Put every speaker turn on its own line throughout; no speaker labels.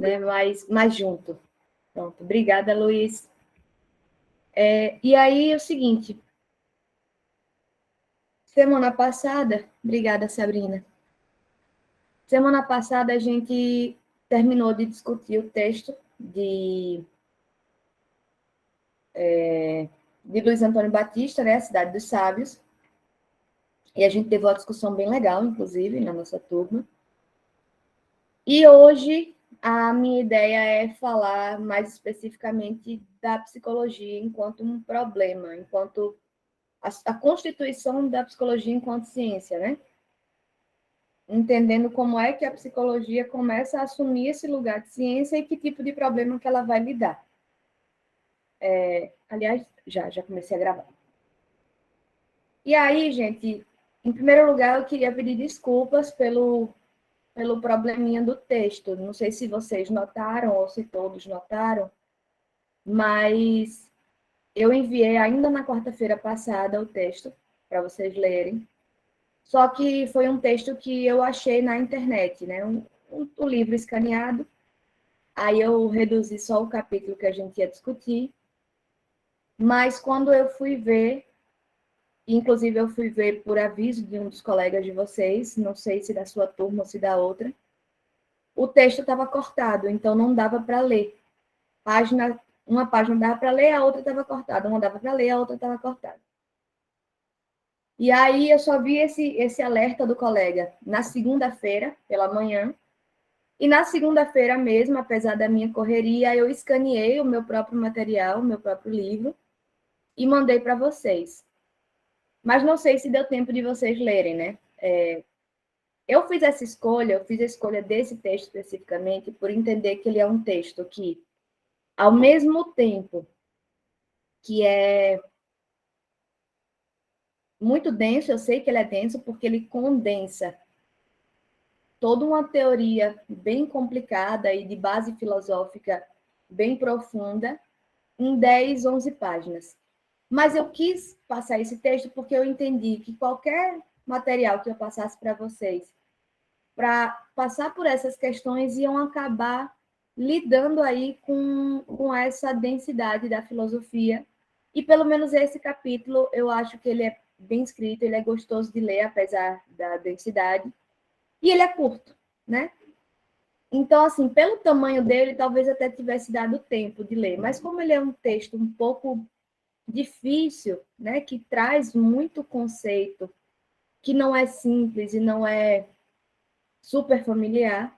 né? Mais junto. Pronto. Obrigada, Luiz. E aí é o seguinte. Semana passada, obrigada, Sabrina. Semana passada a gente terminou de discutir o texto de Luiz Antônio Batista, né, A Cidade dos Sábios. E a gente teve uma discussão bem legal, inclusive, na nossa turma. E hoje a minha ideia é falar mais especificamente da psicologia enquanto um problema, enquanto a constituição da psicologia enquanto ciência, né? Entendendo como é que a psicologia começa a assumir esse lugar de ciência e que tipo de problema que ela vai lidar. Aliás, já comecei a gravar. E aí, gente, em primeiro lugar, eu queria pedir desculpas pelo probleminha do texto. Não sei se vocês notaram ou se todos notaram, mas eu enviei ainda na quarta-feira passada o texto para vocês lerem. Só que foi um texto que eu achei na internet, né? Um livro escaneado. Aí eu reduzi só o capítulo que a gente ia discutir. Mas quando eu fui ver, inclusive eu fui ver por aviso de um dos colegas de vocês, não sei se da sua turma ou se da outra, o texto estava cortado, então não dava para ler. Uma página dava para ler, a outra estava cortada. Uma dava para ler, a outra estava cortada. E aí eu só vi esse alerta do colega na segunda-feira, pela manhã. E na segunda-feira mesmo, apesar da minha correria, eu escaneei o meu próprio material, o meu próprio livro, e mandei para vocês. Mas não sei se deu tempo de vocês lerem, né? Eu fiz a escolha desse texto especificamente por entender que ele é um texto que, ao mesmo tempo que é muito denso, eu sei que ele é denso porque ele condensa toda uma teoria bem complicada e de base filosófica bem profunda em 10, 11 páginas. Mas eu quis passar esse texto porque eu entendi que qualquer material que eu passasse para vocês, para passar por essas questões, iam acabar lidando aí com essa densidade da filosofia. E pelo menos esse capítulo, eu acho que ele é bem escrito, ele é gostoso de ler, apesar da densidade. E ele é curto, né? Então, assim, pelo tamanho dele, talvez até tivesse dado tempo de ler. Mas como ele é um texto um pouco difícil, né, que traz muito conceito, que não é simples e não é super familiar,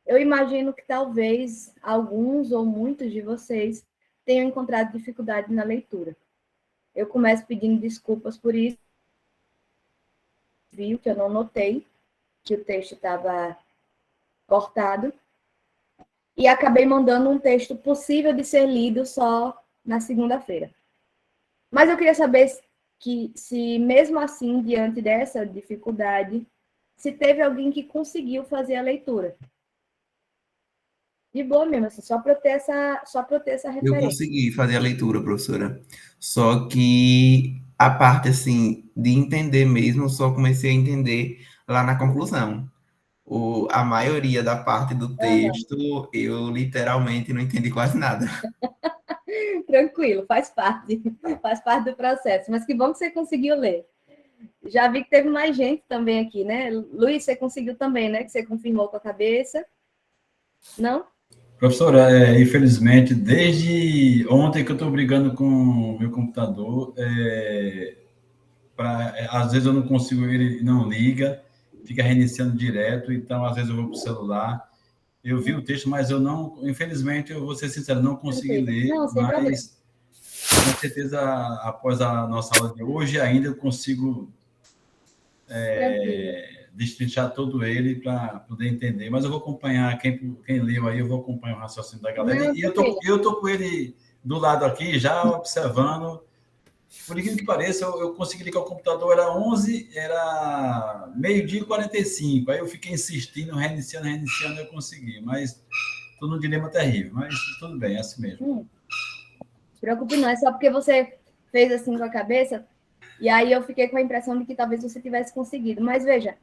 eu imagino que talvez alguns ou muitos de vocês tenham encontrado dificuldade na leitura. Eu começo pedindo desculpas por isso, viu que eu não notei que o texto estava cortado, e acabei mandando um texto possível de ser lido só na segunda-feira. Mas eu queria saber se mesmo assim, diante dessa dificuldade, se teve alguém que conseguiu fazer a leitura. De boa mesmo, assim, só para eu ter essa
Eu
referência.
consegui fazer a leitura, professora. Só que a parte, assim, de entender mesmo, só comecei a entender lá na conclusão. A maioria da parte do
Uhum.
texto, eu literalmente não entendi quase nada.
Tranquilo, faz parte do processo. Mas que bom que você conseguiu ler. Já vi que teve mais gente também aqui, né? Luiz, você conseguiu também, né? Que você confirmou com a cabeça. Não?
Professora, infelizmente, desde ontem que eu estou brigando com o meu computador, às vezes eu não consigo, ele não liga, fica reiniciando direto, então às vezes eu vou para o celular. Eu vi o texto, mas eu não, infelizmente, eu vou ser sincero, não consegui
Tranquilo.
ler,
Não, sem problema.
mas com certeza, após a nossa aula de hoje, ainda eu consigo
Tranquilo.
destrinchar todo ele para poder entender. Mas eu vou acompanhar, quem leu aí, eu vou acompanhar o raciocínio da galera.
Não,
E
tranquilo.
eu tô com ele do lado aqui, já observando. Por incrível que pareça, eu consegui ligar o computador, era meio-dia e 45. Aí eu fiquei insistindo, reiniciando, eu consegui. Mas estou num dilema terrível. Mas tudo bem, é assim mesmo.
Não se preocupe, não. É só porque você fez assim com a cabeça, e aí eu fiquei com a impressão de que talvez você tivesse conseguido. Mas veja,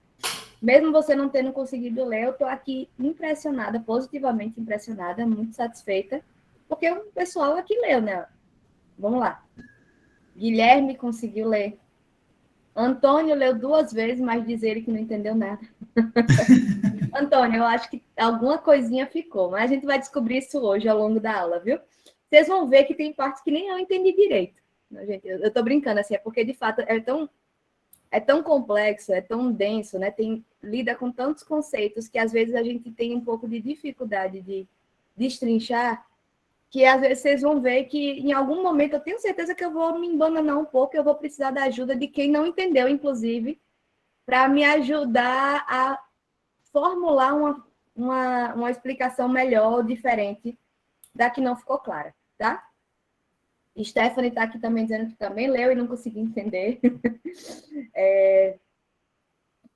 Mesmo você não tendo conseguido ler, eu estou aqui impressionada, positivamente impressionada, muito satisfeita, porque o pessoal aqui leu, né? Vamos lá. Guilherme conseguiu ler. Antônio leu 2 vezes, mas diz ele que não entendeu nada. Antônio, eu acho que alguma coisinha ficou, mas a gente vai descobrir isso hoje ao longo da aula, viu? Vocês vão ver que tem partes que nem eu entendi direito. Gente, eu estou brincando assim, é porque de fato é tão complexo, é tão denso, né? Lida com tantos conceitos que às vezes a gente tem um pouco de dificuldade de destrinchar, que às vezes vocês vão ver que em algum momento eu tenho certeza que eu vou me embananar um pouco, eu vou precisar da ajuda de quem não entendeu, inclusive, para me ajudar a formular uma explicação melhor, diferente da que não ficou clara, tá? Stephanie está aqui também dizendo que também leu e não conseguiu entender.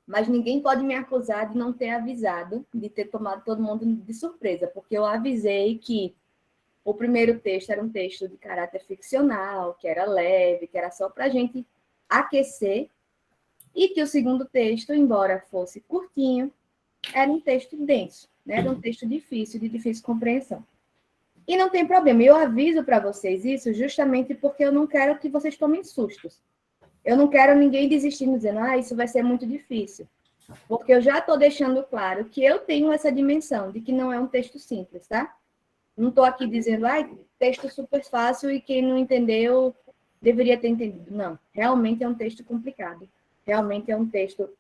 Mas ninguém pode me acusar de não ter avisado, de ter tomado todo mundo de surpresa, porque eu avisei que o primeiro texto era um texto de caráter ficcional, que era leve, que era só para a gente aquecer, e que o segundo texto, embora fosse curtinho, era um texto denso, né? Era um texto difícil, de difícil compreensão. E não tem problema, eu aviso para vocês isso justamente porque eu não quero que vocês tomem sustos. Eu não quero ninguém desistindo dizendo, isso vai ser muito difícil. Porque eu já estou deixando claro que eu tenho essa dimensão de que não é um texto simples, tá? Não estou aqui dizendo, texto super fácil e quem não entendeu deveria ter entendido. Não, realmente é um texto complicado. Realmente é um texto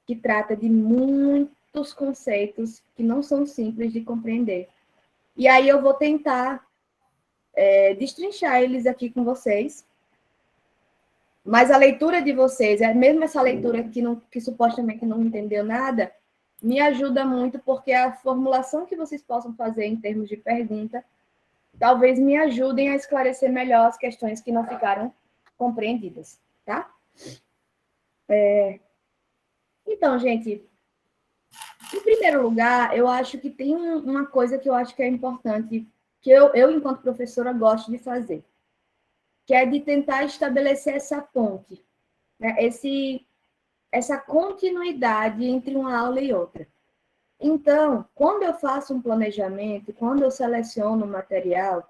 que trata de muitos conceitos que não são simples de compreender. E aí eu vou tentar destrinchar eles aqui com vocês. Mas a leitura de vocês, mesmo essa leitura que supostamente não entendeu nada, me ajuda muito, porque a formulação que vocês possam fazer em termos de pergunta, talvez me ajudem a esclarecer melhor as questões que não ficaram compreendidas, tá? Então, gente, em primeiro lugar, eu acho que tem uma coisa que eu acho que é importante, que eu enquanto professora, gosto de fazer, que é de tentar estabelecer essa ponte, né? Essa continuidade entre uma aula e outra. Então, quando eu faço um planejamento, quando eu seleciono o material,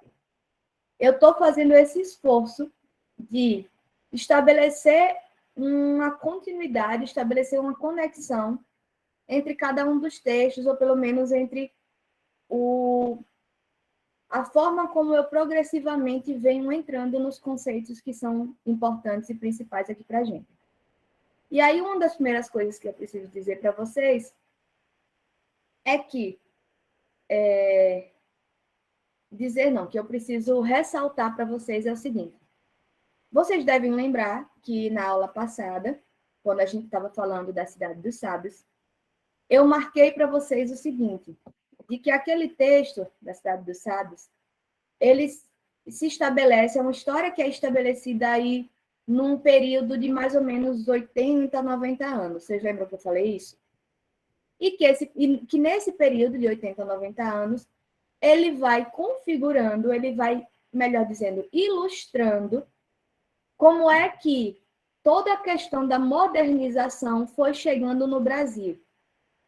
eu estou fazendo esse esforço de estabelecer uma continuidade, estabelecer uma conexão entre cada um dos textos, ou pelo menos entre a forma como eu progressivamente venho entrando nos conceitos que são importantes e principais aqui para a gente. E aí, uma das primeiras coisas que eu preciso dizer para vocês é que que eu preciso ressaltar para vocês é o seguinte. Vocês devem lembrar que na aula passada, quando a gente estava falando da Cidade dos Sábios, eu marquei para vocês o seguinte, de que aquele texto da Cidade dos Sábios, ele se estabelece, é uma história que é estabelecida aí num período de mais ou menos 80, 90 anos. Vocês lembram que eu falei isso? E que nesse período de 80, 90 anos, ele vai configurando, ele vai, melhor dizendo, ilustrando como é que toda a questão da modernização foi chegando no Brasil.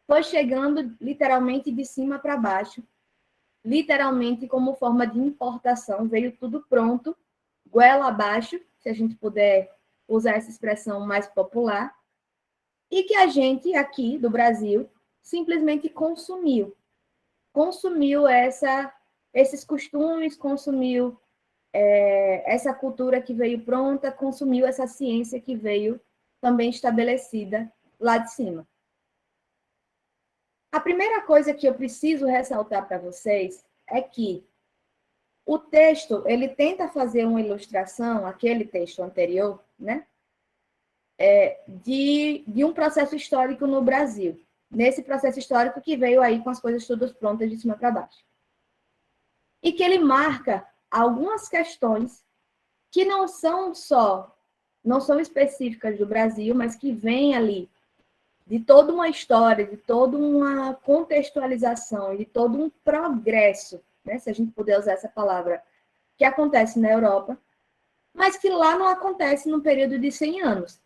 Foi chegando literalmente de cima para baixo, literalmente como forma de importação, veio tudo pronto, goela abaixo, se a gente puder usar essa expressão mais popular, e que a gente aqui do Brasil simplesmente consumiu esses costumes, consumiu essa cultura que veio pronta, consumiu essa ciência que veio também estabelecida lá de cima. A primeira coisa que eu preciso ressaltar para vocês é que o texto, ele tenta fazer uma ilustração, aquele texto anterior, né, de um processo histórico no Brasil. Nesse processo histórico que veio aí com as coisas todas prontas de cima para baixo. E que ele marca algumas questões que não são específicas do Brasil, mas que vêm ali de toda uma história, de toda uma contextualização, de todo um progresso, né, se a gente puder usar essa palavra, que acontece na Europa, mas que lá não acontece num período de 100 anos.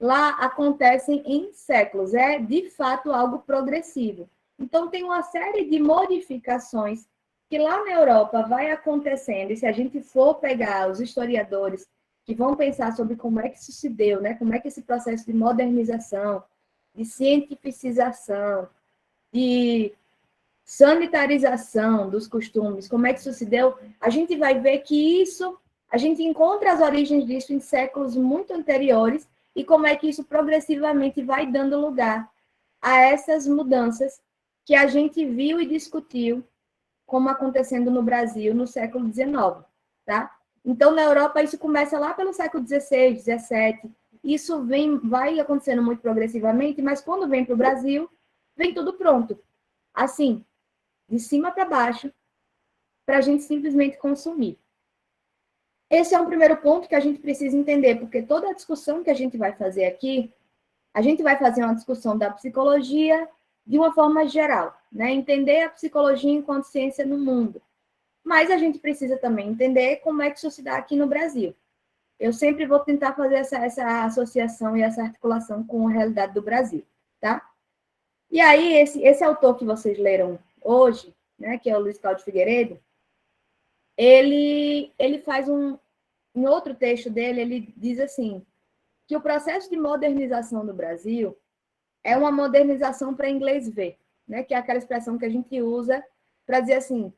lá acontecem em séculos, é de fato algo progressivo. Então, tem uma série de modificações que lá na Europa vai acontecendo, e se a gente for pegar os historiadores que vão pensar sobre como é que isso se deu, né? Como é que esse processo de modernização, de cientificização, de sanitarização dos costumes, como é que isso se deu, a gente vai ver que isso, a gente encontra as origens disso em séculos muito anteriores e como é que isso progressivamente vai dando lugar a essas mudanças que a gente viu e discutiu como acontecendo no Brasil no século XIX, tá? Então, na Europa, isso começa lá pelo século XVI, XVII, isso vai acontecendo muito progressivamente, mas quando vem para o Brasil, vem tudo pronto. Assim, de cima para baixo, para a gente simplesmente consumir. Esse é um primeiro ponto que a gente precisa entender, porque toda a discussão que a gente vai fazer aqui, a gente vai fazer uma discussão da psicologia de uma forma geral, né? Entender a psicologia enquanto ciência no mundo. Mas a gente precisa também entender como é que isso se dá aqui no Brasil. Eu sempre vou tentar fazer essa associação e essa articulação com a realidade do Brasil, tá? E aí, esse autor que vocês leram hoje, né, que é o Luiz Cláudio Figueiredo, ele faz em outro texto dele, ele diz assim, que o processo de modernização do Brasil é uma modernização para inglês ver, né, que é aquela expressão que a gente usa para dizer assim,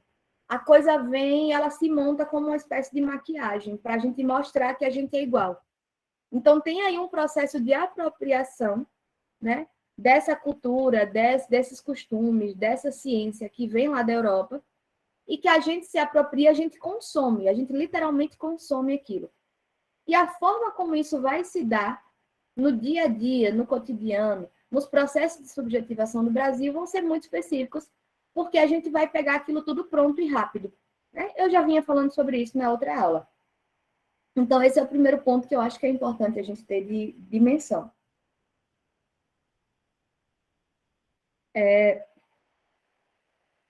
a coisa vem e ela se monta como uma espécie de maquiagem, para a gente mostrar que a gente é igual. Então, tem aí um processo de apropriação, né, dessa cultura, desses costumes, dessa ciência que vem lá da Europa, e que a gente se apropria, a gente consome, a gente literalmente consome aquilo. E a forma como isso vai se dar no dia a dia, no cotidiano, nos processos de subjetivação do Brasil vão ser muito específicos, porque a gente vai pegar aquilo tudo pronto e rápido, né? Eu já vinha falando sobre isso na outra aula. Então, esse é o primeiro ponto que eu acho que é importante a gente ter de dimensão.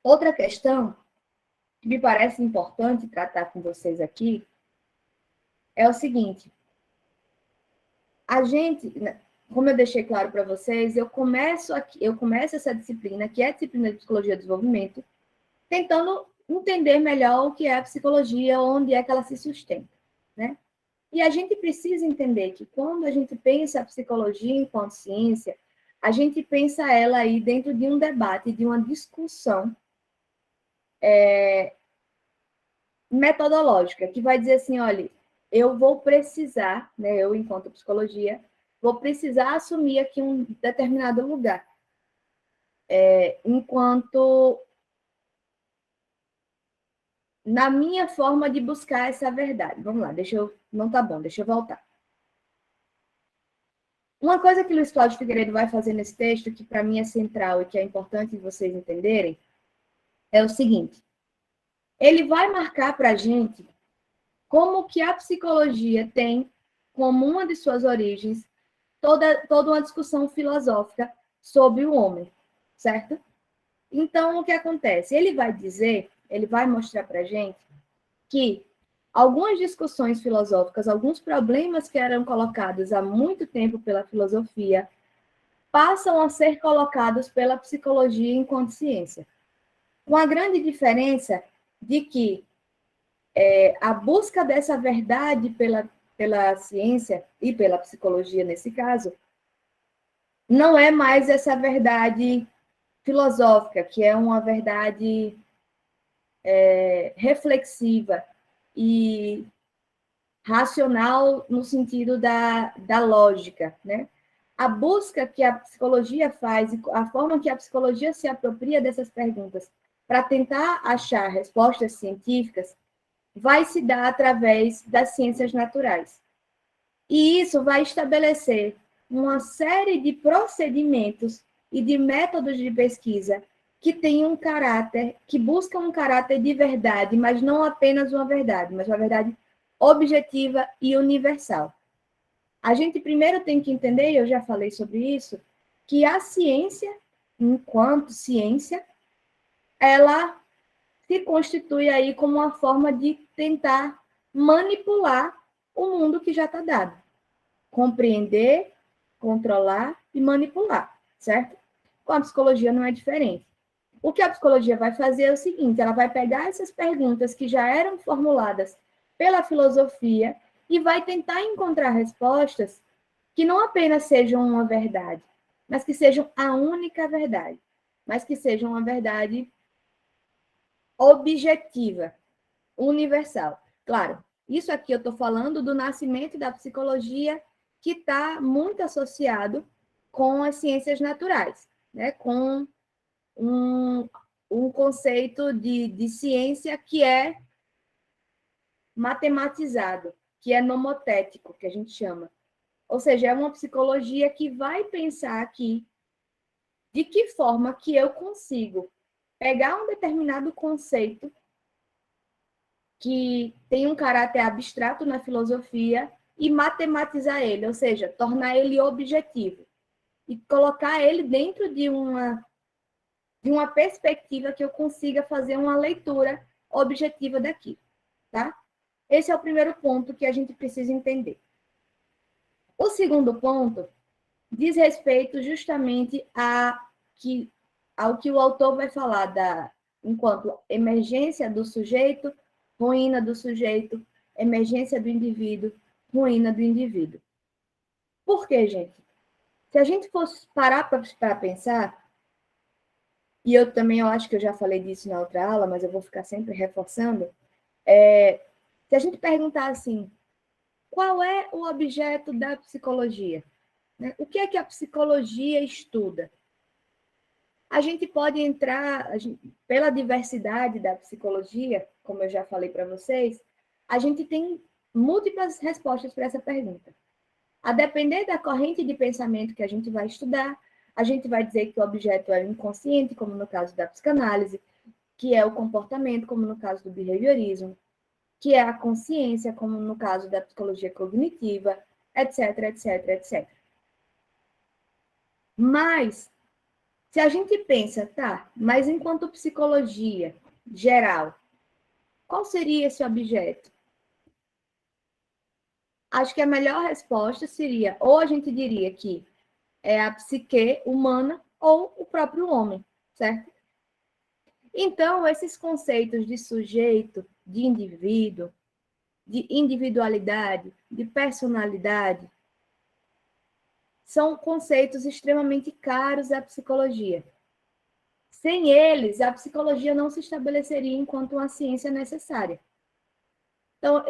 Outra questão que me parece importante tratar com vocês aqui é o seguinte: a gente, como eu deixei claro para vocês, eu começo essa disciplina, que é a disciplina de Psicologia do Desenvolvimento, tentando entender melhor o que é a psicologia, onde é que ela se sustenta, né? E a gente precisa entender que quando a gente pensa a psicologia enquanto ciência, a gente pensa ela aí dentro de um debate, de uma discussão metodológica, que vai dizer assim, olha, eu vou precisar, né, eu enquanto psicologia, vou precisar assumir aqui um determinado lugar. Enquanto na minha forma de buscar essa verdade. Vamos lá, não tá bom, deixa eu voltar. Uma coisa que Luiz Cláudio Figueiredo vai fazer nesse texto, que para mim é central e que é importante vocês entenderem, é o seguinte: ele vai marcar para a gente como que a psicologia tem como uma de suas origens toda uma discussão filosófica sobre o homem, certo? Então, o que acontece? Ele vai mostrar para a gente que algumas discussões filosóficas, alguns problemas que eram colocados há muito tempo pela filosofia, passam a ser colocados pela psicologia enquanto ciência. Com a grande diferença de que a busca dessa verdade pela ciência e pela psicologia, nesse caso, não é mais essa verdade filosófica, que é uma verdade reflexiva e racional no sentido da lógica, né? A busca que a psicologia faz, a forma que a psicologia se apropria dessas perguntas para tentar achar respostas científicas, vai se dar através das ciências naturais. E isso vai estabelecer uma série de procedimentos e de métodos de pesquisa que tem um caráter, que buscam um caráter de verdade, mas não apenas uma verdade, mas uma verdade objetiva e universal. A gente primeiro tem que entender, e eu já falei sobre isso, que a ciência, enquanto ciência, ela se constitui aí como uma forma de tentar manipular o mundo que já está dado. Compreender controlar e manipular, certo? Com a psicologia não é diferente. O que a psicologia vai fazer é o seguinte, ela vai pegar essas perguntas que já eram formuladas pela filosofia e vai tentar encontrar respostas que não apenas sejam uma verdade, mas que sejam a única verdade, mas que sejam uma verdade objetiva, universal. Claro, isso aqui eu estou falando do nascimento da psicologia, que está muito associado com as ciências naturais, né? Com um conceito de ciência que é matematizado, que é nomotético, que a gente chama. Ou seja, é uma psicologia que vai pensar aqui de que forma que eu consigo pegar um determinado conceito que tem um caráter abstrato na filosofia e matematizar ele, ou seja, tornar ele objetivo e colocar ele dentro de uma perspectiva que eu consiga fazer uma leitura objetiva daqui, tá? Esse é o primeiro ponto que a gente precisa entender. O segundo ponto diz respeito justamente ao que o autor vai falar enquanto emergência do sujeito, ruína do sujeito, emergência do indivíduo, ruína do indivíduo. Por quê, gente? Se a gente fosse parar para pensar, e eu acho que eu já falei disso na outra aula, mas eu vou ficar sempre reforçando, se a gente perguntar assim, qual é o objeto da psicologia? Né? O que é que a psicologia estuda? A gente pode entrar, pela diversidade da psicologia, como eu já falei para vocês, a gente tem múltiplas respostas para essa pergunta. A depender da corrente de pensamento que a gente vai estudar, a gente vai dizer que o objeto é o inconsciente, como no caso da psicanálise, que é o comportamento, como no caso do behaviorismo, que é a consciência, como no caso da psicologia cognitiva, etc, etc, etc. Mas, se a gente pensa, tá, mas enquanto psicologia geral, qual seria esse objeto? Acho que a melhor resposta seria, ou a gente diria que é a psique humana ou o próprio homem, certo? Então, esses conceitos de sujeito, de indivíduo, de individualidade, de personalidade, são conceitos extremamente caros à psicologia. Sem eles, a psicologia não se estabeleceria enquanto uma ciência necessária. Então,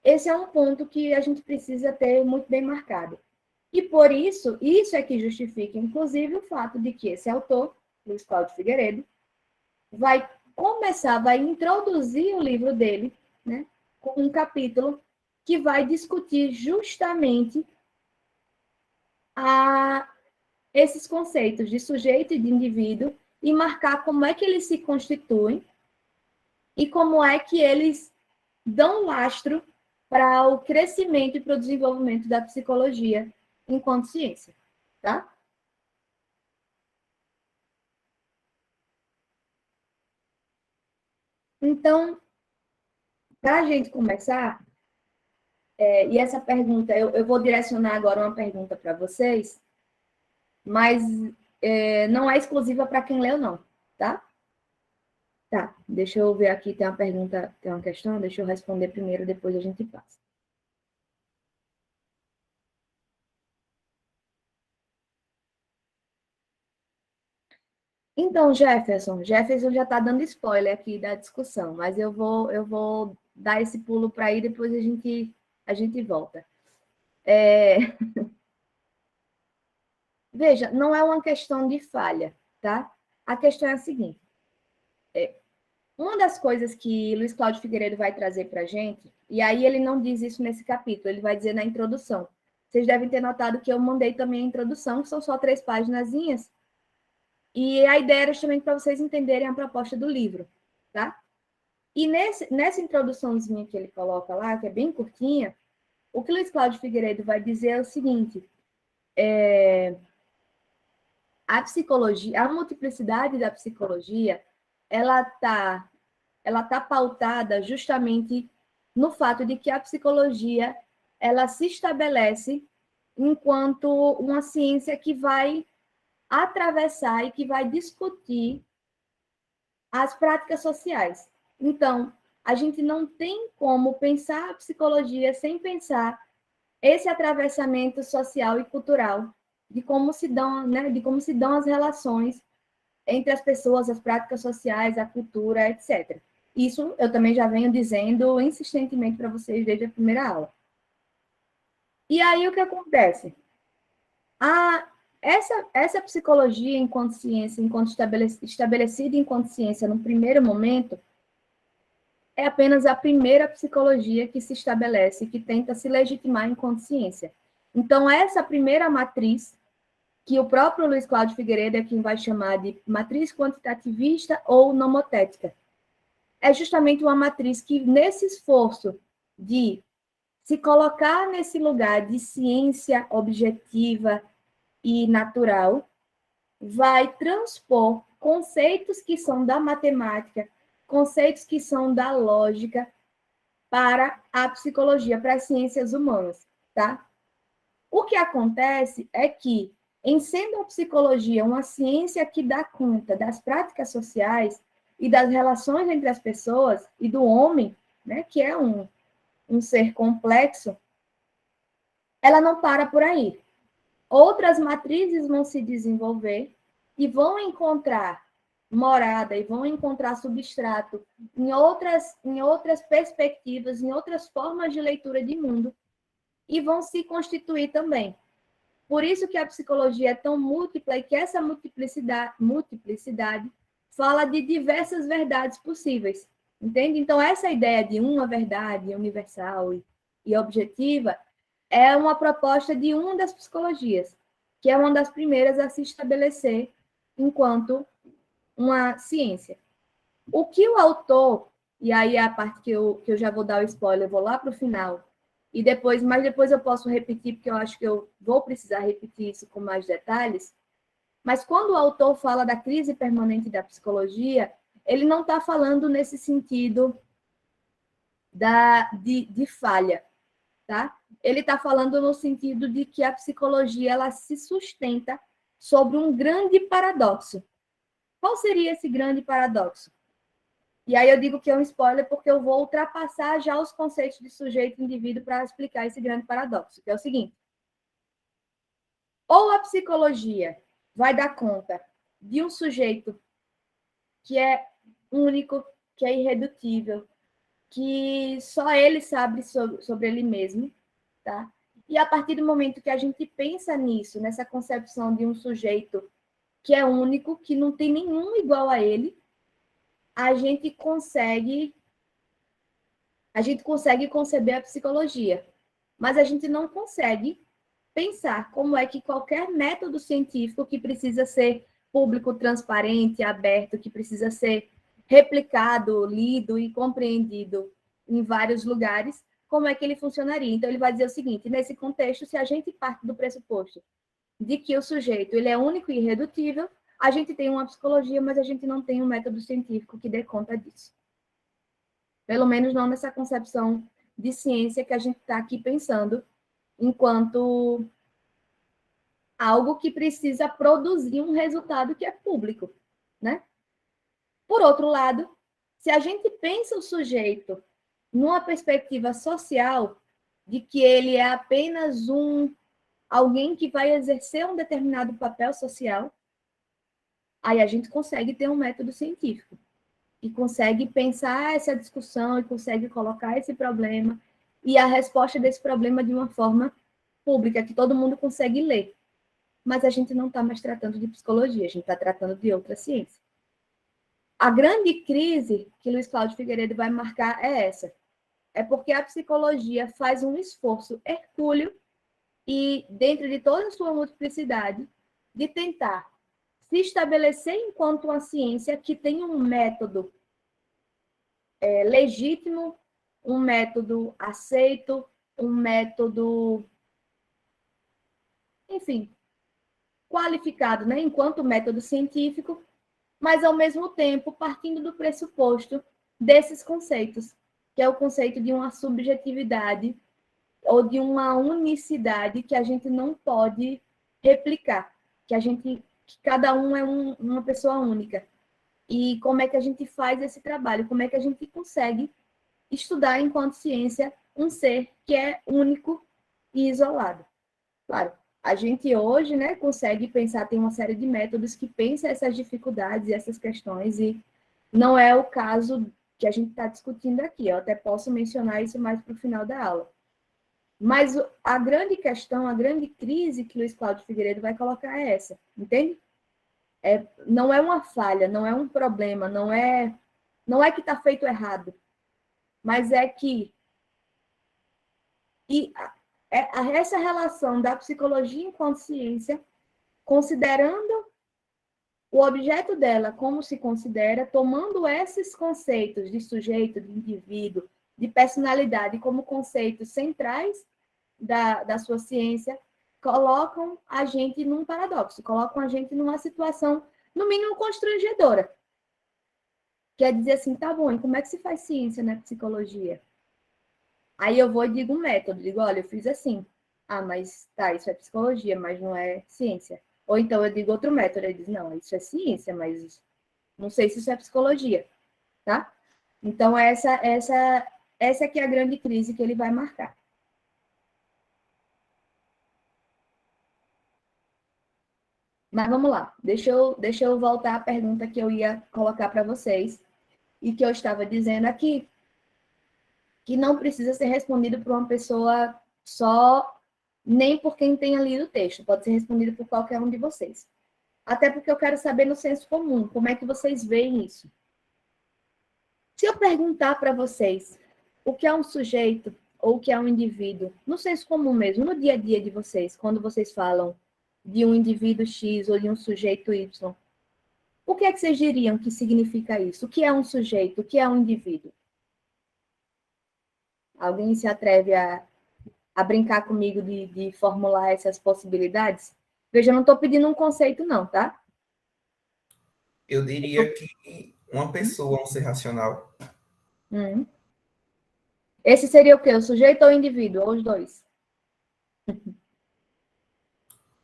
esse é um ponto que a gente precisa ter muito bem marcado. E por isso é que justifica, inclusive, o fato de que esse autor, Luiz Cláudio Figueiredo, vai introduzir o livro dele, né, com um capítulo que vai discutir justamente esses conceitos de sujeito e de indivíduo e marcar como é que eles se constituem e como é que eles dão lastro para o crescimento e para o desenvolvimento da psicologia enquanto ciência, tá? Então, para a gente começar, e essa pergunta, eu vou direcionar agora uma pergunta para vocês, mas não é exclusiva para quem leu, não, tá? Tá, deixa eu ver aqui, tem uma pergunta, tem uma questão, deixa eu responder primeiro, depois a gente passa. Então, Jefferson já está dando spoiler aqui da discussão, mas eu vou dar esse pulo para aí, depois a gente volta. Veja, não é uma questão de falha, tá? A questão é a seguinte. Uma das coisas que Luiz Cláudio Figueiredo vai trazer para a gente, e aí ele não diz isso nesse capítulo, ele vai dizer na introdução. Vocês devem ter notado que eu mandei também a introdução, que são só 3 paginazinhas, e a ideia era justamente para vocês entenderem a proposta do livro, tá? E nessa introduçãozinha que ele coloca lá, que é bem curtinha, o que Luiz Cláudio Figueiredo vai dizer é o seguinte, a psicologia, a multiplicidade da psicologia, ela tá pautada justamente no fato de que a psicologia ela se estabelece enquanto uma ciência que vai atravessar e que vai discutir as práticas sociais. Então, a gente não tem como pensar a psicologia sem pensar esse atravessamento social e cultural de como se dão, né, de como se dão as relações entre as pessoas, as práticas sociais, a cultura, etc. Isso eu também já venho dizendo insistentemente para vocês desde a primeira aula. E aí o que acontece? Essa psicologia enquanto ciência, enquanto estabelecida enquanto ciência no primeiro momento, é apenas a primeira psicologia que se estabelece, que tenta se legitimar enquanto ciência. Então, essa primeira matriz, que o próprio Luiz Cláudio Figueiredo é quem vai chamar de matriz quantitativista ou nomotética, é justamente uma matriz que, nesse esforço de se colocar nesse lugar de ciência objetiva e natural, vai transpor conceitos que são da matemática, conceitos que são da lógica para a psicologia, para as ciências humanas, tá? O que acontece é que, em sendo a psicologia uma ciência que dá conta das práticas sociais e das relações entre as pessoas e do homem, né, que é um ser complexo, ela não para por aí. Outras matrizes vão se desenvolver e vão encontrar morada e vão encontrar substrato em outras perspectivas, em outras formas de leitura de mundo, e vão se constituir também. Por isso que a psicologia é tão múltipla e que essa multiplicidade fala de diversas verdades possíveis, entende? Então, essa ideia de uma verdade universal e objetiva é uma proposta de uma das psicologias, que é uma das primeiras a se estabelecer enquanto uma ciência. O que o autor, e aí é a parte que eu já vou dar o spoiler, eu vou lá para o final, mas depois eu posso repetir, porque eu acho que eu vou precisar repetir isso com mais detalhes, mas quando o autor fala da crise permanente da psicologia, ele não está falando nesse sentido de falha, tá? Ele está falando no sentido de que a psicologia ela se sustenta sobre um grande paradoxo. Qual seria esse grande paradoxo? E aí eu digo que é um spoiler porque eu vou ultrapassar já os conceitos de sujeito e indivíduo para explicar esse grande paradoxo, que é o seguinte. Ou a psicologia vai dar conta de um sujeito que é único, que é irredutível, que só ele sabe sobre ele mesmo, tá? E a partir do momento que a gente pensa nisso, nessa concepção de um sujeito que é único, que não tem nenhum igual a ele, a gente consegue conceber a psicologia, mas a gente não consegue pensar como é que qualquer método científico que precisa ser público, transparente, aberto, que precisa ser replicado, lido e compreendido em vários lugares, como é que ele funcionaria. Então, ele vai dizer o seguinte, nesse contexto, se a gente parte do pressuposto de que o sujeito ele é único e irredutível, a gente tem uma psicologia, mas a gente não tem um método científico que dê conta disso. Pelo menos não nessa concepção de ciência que a gente está aqui pensando, enquanto algo que precisa produzir um resultado que é público, né? Por outro lado, se a gente pensa o sujeito numa perspectiva social, de que ele é apenas alguém que vai exercer um determinado papel social, aí a gente consegue ter um método científico e consegue pensar essa discussão e consegue colocar esse problema e a resposta desse problema de uma forma pública, que todo mundo consegue ler. Mas a gente não está mais tratando de psicologia, a gente está tratando de outra ciência. A grande crise que Luiz Cláudio Figueiredo vai marcar é essa. É porque a psicologia faz um esforço hercúleo e, dentro de toda a sua multiplicidade, de tentar se estabelecer enquanto uma ciência que tem um método legítimo, um método aceito, um método, enfim, qualificado, né, enquanto método científico, mas, ao mesmo tempo, partindo do pressuposto desses conceitos, que é o conceito de uma subjetividade ou de uma unicidade que a gente não pode replicar, que cada um é uma pessoa única. E como é que a gente faz esse trabalho? Como é que a gente consegue estudar enquanto ciência um ser que é único e isolado? Claro, a gente hoje, né, consegue pensar, tem uma série de métodos que pensam essas dificuldades e essas questões, e não é o caso que a gente está discutindo aqui. Eu até posso mencionar isso mais para o final da aula. Mas a grande questão, a grande crise que Luiz Cláudio Figueiredo vai colocar é essa, entende? Não é uma falha, não é um problema, não é que está feito errado, mas é que essa relação da psicologia enquanto ciência, considerando o objeto dela como se considera, tomando esses conceitos de sujeito, de indivíduo, de personalidade como conceitos centrais da sua ciência, colocam a gente num paradoxo, colocam a gente numa situação, no mínimo, constrangedora. Quer dizer assim, tá bom, e como é que se faz ciência na psicologia? Aí eu vou e digo um método, digo, olha, eu fiz assim. Ah, mas tá, isso é psicologia, mas não é ciência. Ou então eu digo outro método, ele diz, não, isso é ciência, mas não sei se isso é psicologia, tá? Então, essa que é a grande crise que ele vai marcar. Mas vamos lá, deixa eu voltar à pergunta que eu ia colocar para vocês e que eu estava dizendo aqui, que não precisa ser respondido por uma pessoa só, nem por quem tenha lido o texto, pode ser respondido por qualquer um de vocês. Até porque eu quero saber no senso comum, como é que vocês veem isso. Se eu perguntar para vocês o que é um sujeito ou o que é um indivíduo, no senso comum mesmo, no dia a dia de vocês, quando vocês falam de um indivíduo X ou de um sujeito Y, o que é que vocês diriam que significa isso? O que é um sujeito? O que é um indivíduo? Alguém se atreve a brincar comigo de formular essas possibilidades? Veja, eu não estou pedindo um conceito, não, tá?
Eu diria que uma pessoa, um ser racional.
Esse seria o quê? O sujeito ou o indivíduo? Ou os dois?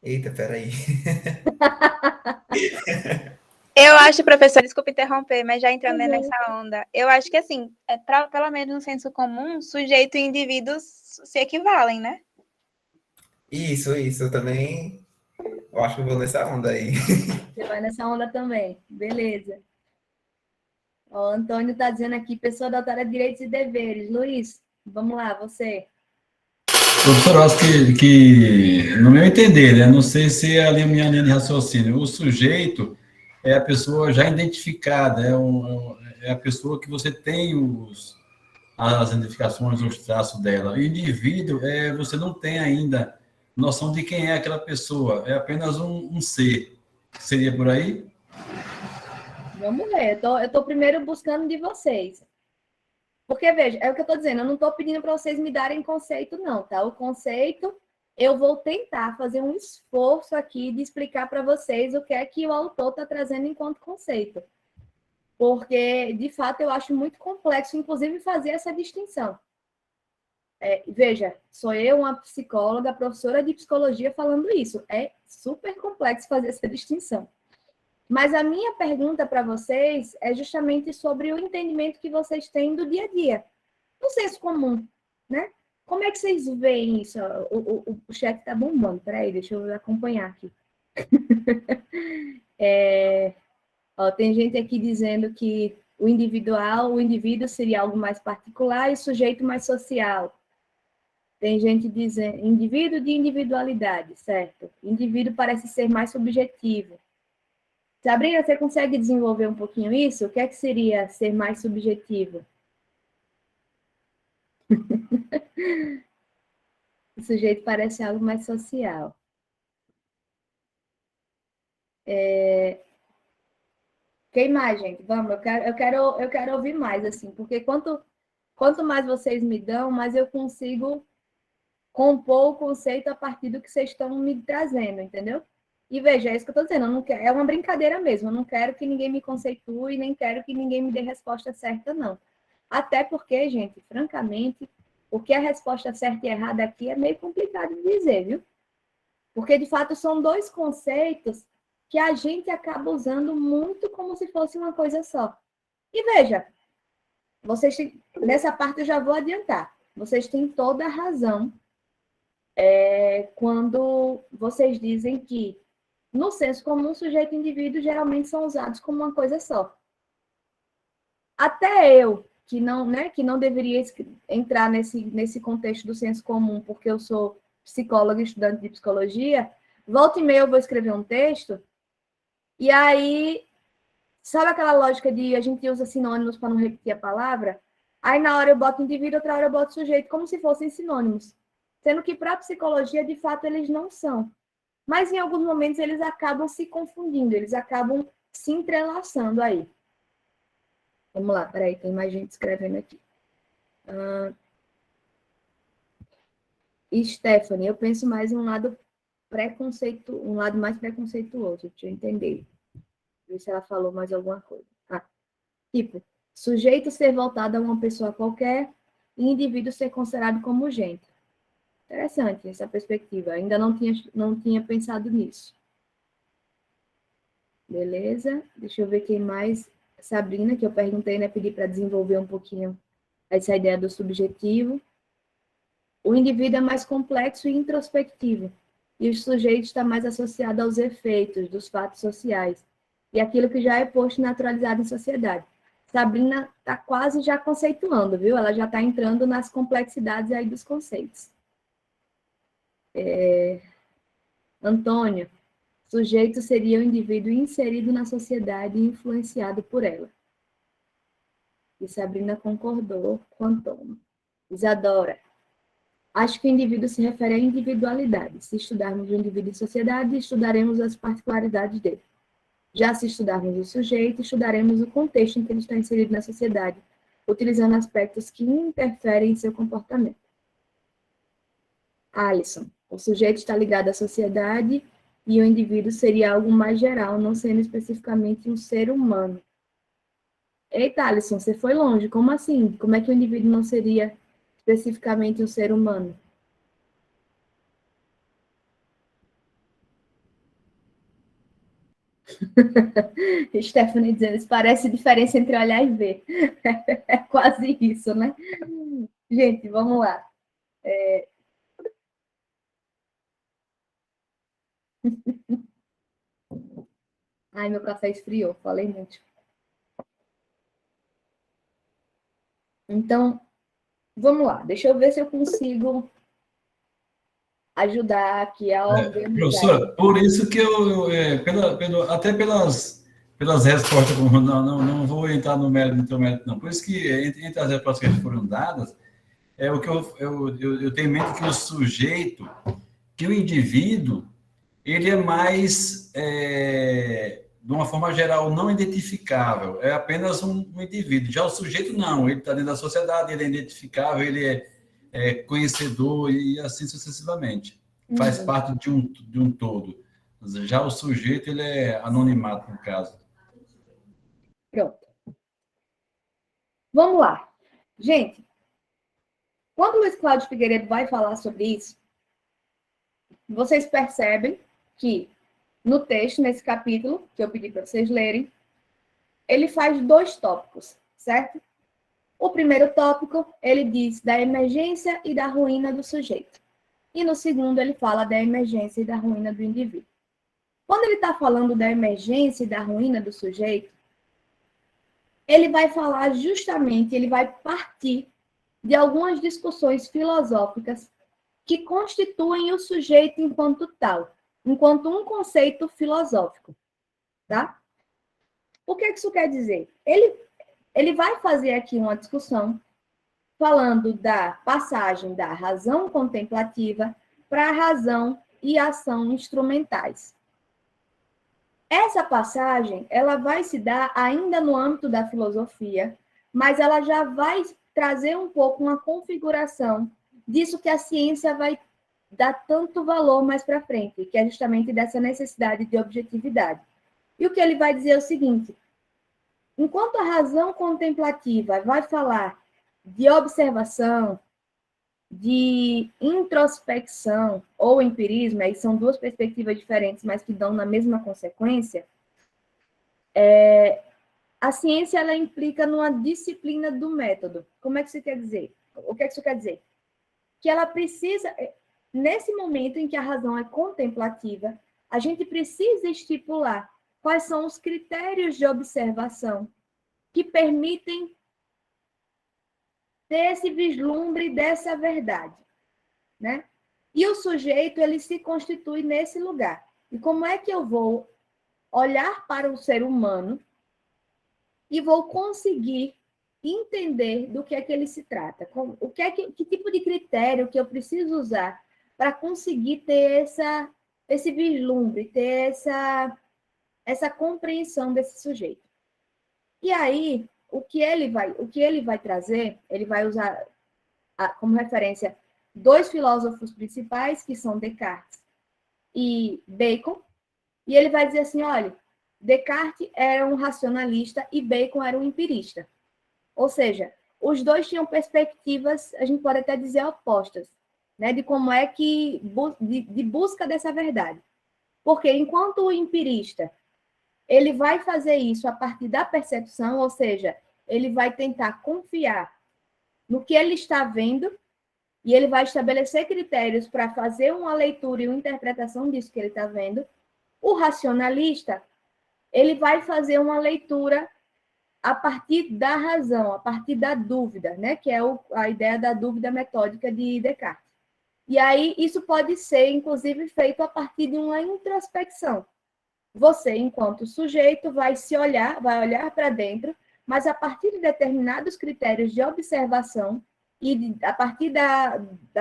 Eita, peraí.
Eu acho, professor, desculpa interromper, mas já entrando nessa onda, eu acho que, assim, pelo menos no senso comum, sujeito e indivíduo se equivalem, né?
Isso, eu também. Eu acho que eu vou nessa onda aí.
Você vai nessa onda também. Beleza. O Antônio está dizendo aqui, pessoa dotada de direitos e deveres. Luiz, vamos lá, você.
Professor, eu acho que, no meu entender, né, não sei se é a minha linha de raciocínio, o sujeito é a pessoa já identificada, é a pessoa que você tem as identificações, os traços dela. O indivíduo, você não tem ainda noção de quem é aquela pessoa, é apenas um ser. Seria por aí?
Vamos ver, eu estou primeiro buscando de vocês. Porque, veja, é o que eu estou dizendo, eu não estou pedindo para vocês me darem conceito, não, tá? O conceito, eu vou tentar fazer um esforço aqui de explicar para vocês o que é que o autor está trazendo enquanto conceito. Porque, de fato, eu acho muito complexo, inclusive, fazer essa distinção. Veja, sou eu, uma psicóloga, professora de psicologia, falando isso. É super complexo fazer essa distinção. Mas a minha pergunta para vocês é justamente sobre o entendimento que vocês têm do dia a dia, no senso comum, né? Como é que vocês veem isso? O chat está bombando, peraí, deixa eu acompanhar aqui. Tem gente aqui dizendo que o indivíduo seria algo mais particular e o sujeito mais social. Tem gente dizendo indivíduo de individualidade, certo? Indivíduo parece ser mais subjetivo. Sabrina, você consegue desenvolver um pouquinho isso? O que é que seria ser mais subjetivo? O sujeito parece algo mais social. Quem mais, gente? Vamos, eu quero ouvir mais, assim, porque quanto mais vocês me dão, mais eu consigo compor o conceito a partir do que vocês estão me trazendo, entendeu? E veja, é isso que eu estou dizendo, eu não quero, é uma brincadeira mesmo, eu não quero que ninguém me conceitue, nem quero que ninguém me dê resposta certa, não. Até porque, gente, francamente, Porque a resposta certa e errada aqui é meio complicado de dizer, viu? Porque, de fato, são dois conceitos que a gente acaba usando muito como se fosse uma coisa só. E veja, vocês têm, nessa parte eu já vou adiantar. Vocês têm toda a razão quando vocês dizem que, no senso comum, sujeito e indivíduo geralmente são usados como uma coisa só. Até eu, que não deveria entrar nesse contexto do senso comum, porque eu sou psicóloga e estudante de psicologia, volta e meia eu vou escrever um texto, e aí, sabe aquela lógica de a gente usa sinônimos para não repetir a palavra? Aí, na hora eu boto indivíduo, outra hora eu boto sujeito, como se fossem sinônimos. Sendo que, para a psicologia, de fato, eles não são. Mas, em alguns momentos, eles acabam se confundindo, eles acabam se entrelaçando aí. Vamos lá, peraí, tem mais gente escrevendo aqui. Stephanie, eu penso mais em um lado mais preconceituoso, deixa eu entender. Ver se ela falou mais alguma coisa. Tipo, sujeito ser voltado a uma pessoa qualquer e indivíduo ser considerado como gente. Interessante essa perspectiva. Ainda não tinha pensado nisso. Beleza? Deixa eu ver quem mais. Sabrina, que eu perguntei, né? Pedi para desenvolver um pouquinho essa ideia do subjetivo. O indivíduo é mais complexo e introspectivo. E o sujeito está mais associado aos efeitos dos fatos sociais. E aquilo que já é posto e naturalizado em sociedade. Sabrina está quase já conceituando, viu? Ela já está entrando nas complexidades aí dos conceitos. Antônio, sujeito seria o indivíduo inserido na sociedade e influenciado por ela. E Sabrina concordou com Antônio. Isadora, acho que o indivíduo se refere à individualidade. Se estudarmos o indivíduo em sociedade, estudaremos as particularidades dele. Já se estudarmos o sujeito, estudaremos o contexto em que ele está inserido na sociedade, utilizando aspectos que interferem em seu comportamento. Alisson, o sujeito está ligado à sociedade e o indivíduo seria algo mais geral, não sendo especificamente um ser humano. Eita, Alisson, você foi longe. Como assim? Como é que o indivíduo não seria especificamente um ser humano? Stephanie dizendo, isso parece diferença entre olhar e ver. É quase isso, né? Gente, vamos lá. Ai, meu café esfriou, falei muito. Então, vamos lá. Deixa eu ver se eu consigo ajudar aqui a organizar.
Professora, por isso que até pelas respostas, não vou entrar no mérito, não. Por isso que, entre as respostas que foram dadas, o que eu tenho em mente que o sujeito, que o indivíduo, ele é mais, de uma forma geral, não identificável, é apenas um indivíduo. Já o sujeito, não, ele está dentro da sociedade, ele é identificável, ele é conhecedor e assim sucessivamente. Faz parte de um todo. Já o sujeito, ele é anonimato, no caso.
Pronto. Vamos lá. Gente, quando o Luiz Cláudio Figueiredo vai falar sobre isso, vocês percebem que no texto, nesse capítulo, que eu pedi para vocês lerem, ele faz 2 tópicos, certo? O primeiro tópico, ele diz da emergência e da ruína do sujeito. E no segundo, ele fala da emergência e da ruína do indivíduo. Quando ele está falando da emergência e da ruína do sujeito, ele vai falar justamente, ele vai partir de algumas discussões filosóficas que constituem o sujeito enquanto tal, enquanto um conceito filosófico, tá? O que isso quer dizer? Ele vai fazer aqui uma discussão falando da passagem da razão contemplativa para a razão e ação instrumentais. Essa passagem, ela vai se dar ainda no âmbito da filosofia, mas ela já vai trazer um pouco uma configuração disso que a ciência vai dar tanto valor mais para frente, que é justamente dessa necessidade de objetividade. E o que ele vai dizer é o seguinte: enquanto a razão contemplativa vai falar de observação, de introspecção ou empirismo, aí são duas perspectivas diferentes, mas que dão na mesma consequência, a ciência ela implica numa disciplina do método. Como é que isso quer dizer? O que é que isso quer dizer? Que ela precisa, nesse momento em que a razão é contemplativa, a gente precisa estipular quais são os critérios de observação que permitem ter esse vislumbre dessa verdade, né? E o sujeito, ele se constitui nesse lugar. E como é que eu vou olhar para o ser humano e vou conseguir entender do que é que ele se trata? Que tipo de critério que eu preciso usar para conseguir ter esse vislumbre, ter essa compreensão desse sujeito? E aí, o que ele vai trazer, ele vai usar como referência dois filósofos principais, que são Descartes e Bacon, e ele vai dizer assim, olha, Descartes era um racionalista e Bacon era um empirista. Ou seja, os dois tinham perspectivas, a gente pode até dizer, opostas, né, de como é que, de busca dessa verdade. Porque enquanto o empirista, ele vai fazer isso a partir da percepção, ou seja, ele vai tentar confiar no que ele está vendo e ele vai estabelecer critérios para fazer uma leitura e uma interpretação disso que ele está vendo. O racionalista, ele vai fazer uma leitura a partir da razão, a partir da dúvida, né? Que é a ideia da dúvida metódica de Descartes. E aí, isso pode ser, inclusive, feito a partir de uma introspecção. Você, enquanto sujeito, vai olhar para dentro, mas a partir de determinados critérios de observação e a partir da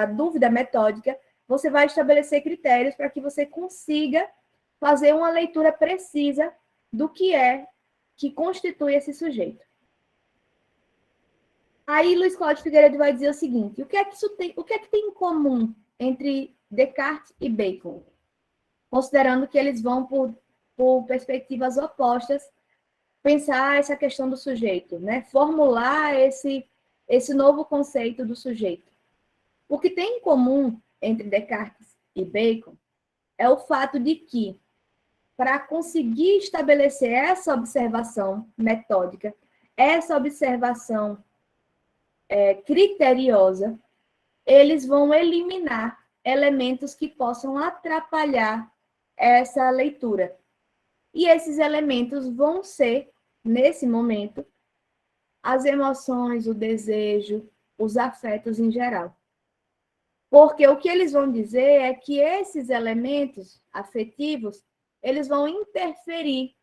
dúvida metódica, você vai estabelecer critérios para que você consiga fazer uma leitura precisa do que é que constitui esse sujeito. Aí Luiz Cláudio Figueiredo vai dizer o seguinte: o que é que tem em comum entre Descartes e Bacon? Considerando que eles vão por perspectivas opostas, pensar essa questão do sujeito, né? Formular esse novo conceito do sujeito. O que tem em comum entre Descartes e Bacon é o fato de que, para conseguir estabelecer essa observação metódica, essa observação criteriosa, eles vão eliminar elementos que possam atrapalhar essa leitura. E esses elementos vão ser, nesse momento, as emoções, o desejo, os afetos em geral. Porque o que eles vão dizer é que esses elementos afetivos, eles vão interferir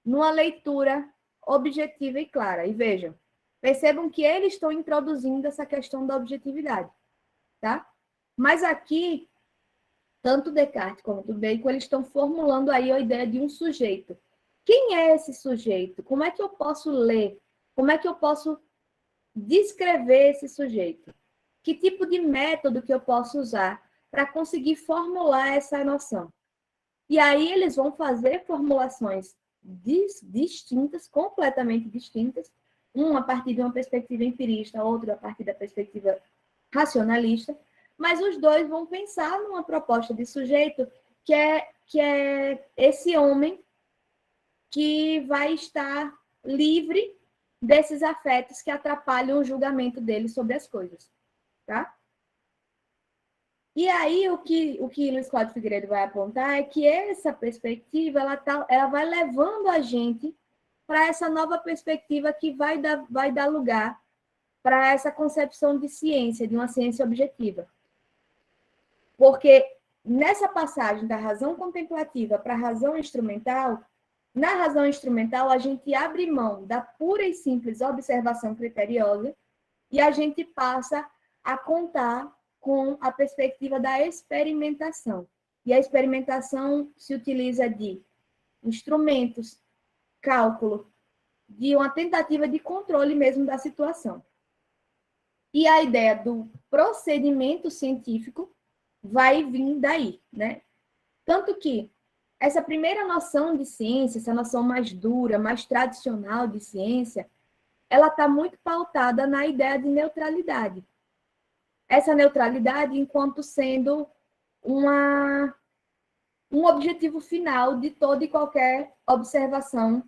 numa leitura objetiva e clara. E vejam, percebam que eles estão introduzindo essa questão da objetividade, tá? Mas aqui, tanto Descartes quanto Bacon, eles estão formulando aí a ideia de um sujeito. Quem é esse sujeito? Como é que eu posso ler? Como é que eu posso descrever esse sujeito? Que tipo de método que eu posso usar para conseguir formular essa noção? E aí eles vão fazer formulações distintas, completamente distintas, uma a partir de uma perspectiva empirista, outra a partir da perspectiva racionalista, mas os dois vão pensar numa proposta de sujeito que é esse homem que vai estar livre desses afetos que atrapalham o julgamento dele sobre as coisas, tá? E aí, o que Luiz Cláudio Figueiredo vai apontar é que essa perspectiva, ela vai levando a gente para essa nova perspectiva que vai dar lugar para essa concepção de ciência, de uma ciência objetiva. Porque nessa passagem da razão contemplativa para a razão instrumental, na razão instrumental, a gente abre mão da pura e simples observação criteriosa e a gente passa a contar com a perspectiva da experimentação. E a experimentação se utiliza de instrumentos, cálculo, de uma tentativa de controle mesmo da situação. E a ideia do procedimento científico vai vir daí, né? Tanto que essa primeira noção de ciência, essa noção mais dura, mais tradicional de ciência, ela está muito pautada na ideia de neutralidade. essa neutralidade enquanto sendo um objetivo final de toda e qualquer observação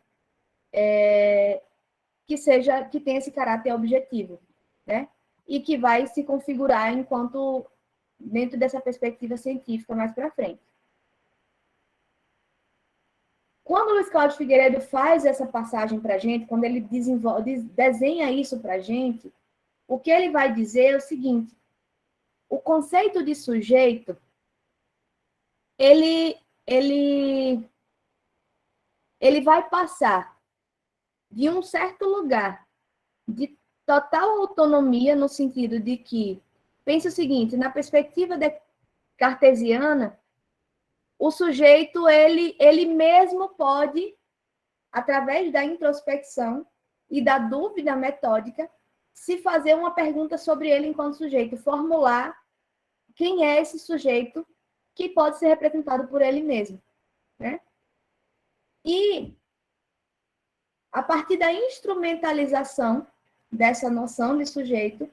que tenha esse caráter objetivo, né? E que vai se configurar enquanto dentro dessa perspectiva científica mais para frente. Quando o Luiz Cláudio Figueiredo faz essa passagem para a gente, quando ele desenha isso para a gente, o que ele vai dizer é o seguinte: o conceito de sujeito, ele vai passar de um certo lugar de total autonomia, no sentido de que, pense o seguinte, na perspectiva cartesiana, o sujeito, ele mesmo pode, através da introspecção e da dúvida metódica, se fazer uma pergunta sobre ele enquanto sujeito, formular quem é esse sujeito que pode ser representado por ele mesmo, né? E, a partir da instrumentalização dessa noção de sujeito,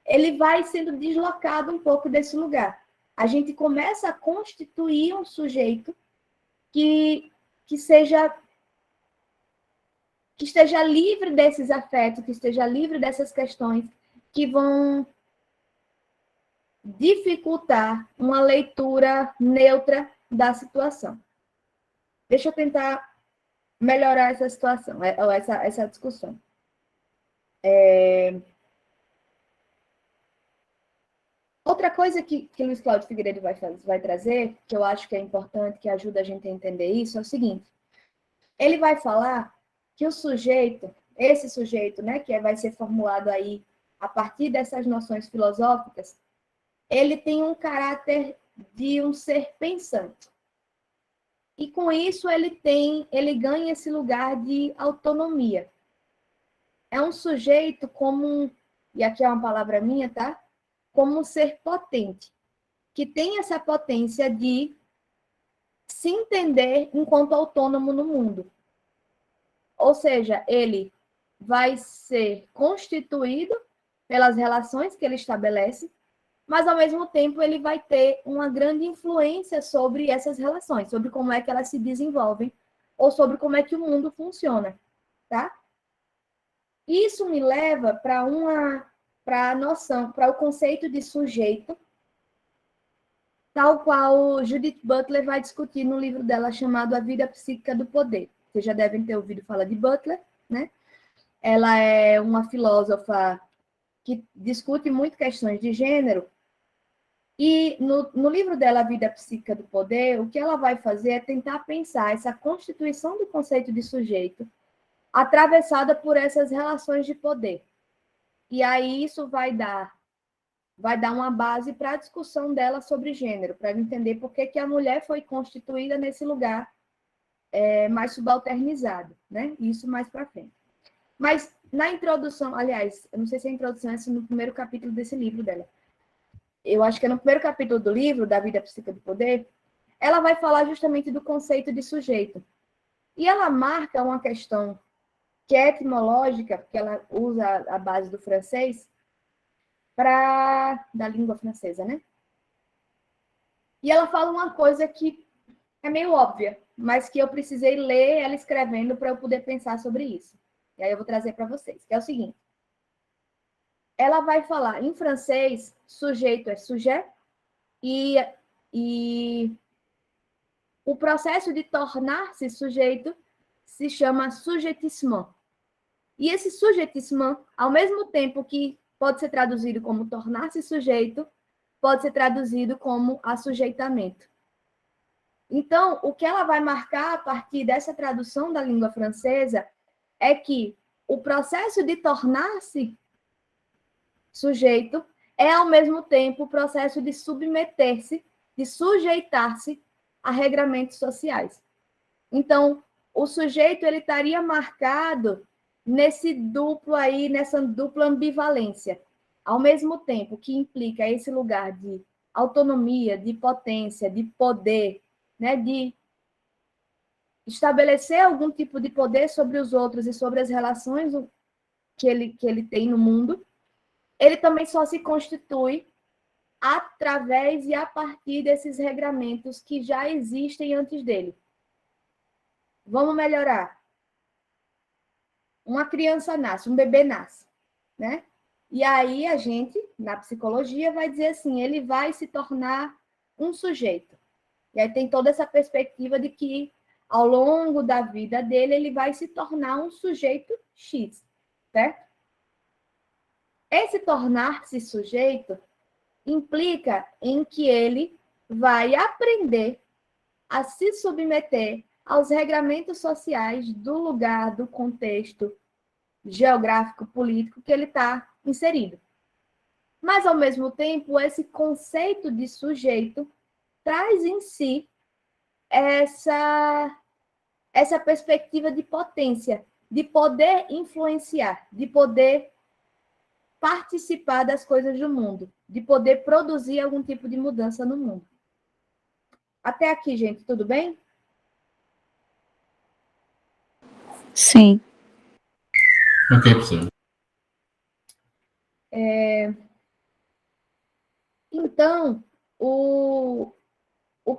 ele vai sendo deslocado um pouco desse lugar. A gente começa a constituir um sujeito que esteja livre desses afetos, que esteja livre dessas questões que vão dificultar uma leitura neutra da situação. Deixa eu tentar melhorar essa situação, ou essa discussão. Outra coisa que Luiz Cláudio Figueiredo vai trazer, que eu acho que é importante, que ajuda a gente a entender isso, é o seguinte: ele vai falar que o sujeito, esse sujeito, né, que vai ser formulado aí a partir dessas noções filosóficas, ele tem um caráter de um ser pensante. E com isso ele ganha esse lugar de autonomia. É um sujeito como, e aqui é uma palavra minha, tá? Como um ser potente, que tem essa potência de se entender enquanto autônomo no mundo. Ou seja, ele vai ser constituído pelas relações que ele estabelece, mas, ao mesmo tempo, ele vai ter uma grande influência sobre essas relações, sobre como é que elas se desenvolvem, ou sobre como é que o mundo funciona, tá? Isso me leva para a noção, para o conceito de sujeito, tal qual Judith Butler vai discutir no livro dela chamado A Vida Psíquica do Poder. Vocês já devem ter ouvido falar de Butler, né? Ela é uma filósofa que discute muito questões de gênero, e no livro dela, A Vida Psíquica do Poder, o que ela vai fazer é tentar pensar essa constituição do conceito de sujeito atravessada por essas relações de poder. E aí isso vai dar uma base para a discussão dela sobre gênero, para entender por que a mulher foi constituída nesse lugar mais subalternizado, né? Isso mais para frente. Mas na introdução, aliás, eu não sei se a introdução é no primeiro capítulo desse livro dela. Eu acho que é no primeiro capítulo do livro, Da Vida Psíquica do Poder, ela vai falar justamente do conceito de sujeito. E ela marca uma questão que é etimológica, porque ela usa a base do francês, da língua francesa, né? E ela fala uma coisa que é meio óbvia, mas que eu precisei ler ela escrevendo para eu poder pensar sobre isso. E aí eu vou trazer para vocês, que é o seguinte. Ela vai falar, em francês, sujeito é sujet, e o processo de tornar-se sujeito se chama sujeitissement. E esse sujeitissement, ao mesmo tempo que pode ser traduzido como tornar-se sujeito, pode ser traduzido como assujeitamento. Então, o que ela vai marcar a partir dessa tradução da língua francesa é que o processo de tornar-se sujeito é, ao mesmo tempo, o processo de submeter-se, de sujeitar-se a regramentos sociais. Então, o sujeito ele estaria marcado nessa dupla ambivalência, ao mesmo tempo que implica esse lugar de autonomia, de potência, de poder, né, de estabelecer algum tipo de poder sobre os outros e sobre as relações que ele tem no mundo. Ele também só se constitui através e a partir desses regramentos que já existem antes dele. Vamos melhorar. Uma criança nasce, um bebê nasce, né? E aí a gente, na psicologia, vai dizer assim, ele vai se tornar um sujeito. E aí tem toda essa perspectiva de que, ao longo da vida dele, ele vai se tornar um sujeito X, certo? Esse tornar-se sujeito implica em que ele vai aprender a se submeter aos regramentos sociais do lugar, do contexto geográfico, político que ele está inserido. Mas, ao mesmo tempo, esse conceito de sujeito traz em si essa perspectiva de potência, de poder influenciar, de poder participar das coisas do mundo, de poder produzir algum tipo de mudança no mundo. Até aqui, gente, tudo bem?
Sim.
Ok, professor.
Então, o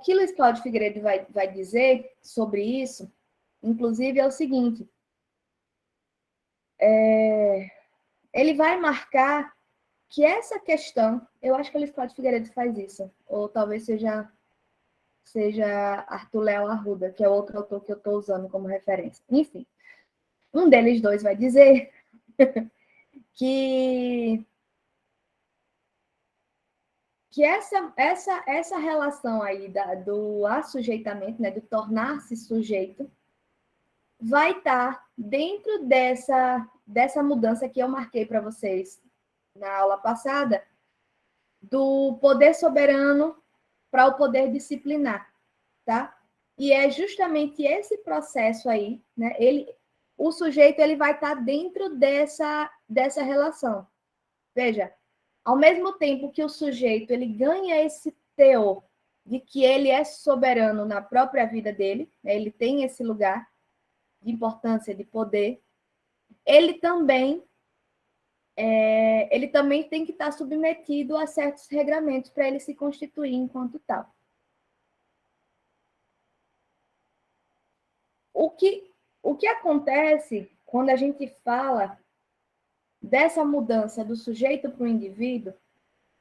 que Luiz Cláudio Figueiredo vai dizer sobre isso, inclusive, é o seguinte. Ele vai marcar que essa questão, eu acho que o Luiz Cláudio Figueiredo faz isso, ou talvez seja Arthur Léo Arruda, que é outro autor que eu estou usando como referência. Enfim, um deles dois vai dizer que essa relação aí do assujeitamento, né, do tornar-se sujeito, vai estar dentro dessa mudança que eu marquei para vocês na aula passada, do poder soberano para o poder disciplinar, tá? E é justamente esse processo aí, né? O sujeito ele vai estar dentro dessa relação. Veja, ao mesmo tempo que o sujeito ele ganha esse teor de que ele é soberano na própria vida dele, né? Ele tem esse lugar de importância, de poder, ele também tem que estar submetido a certos regramentos para ele se constituir enquanto tal. O que acontece quando a gente fala dessa mudança do sujeito para o indivíduo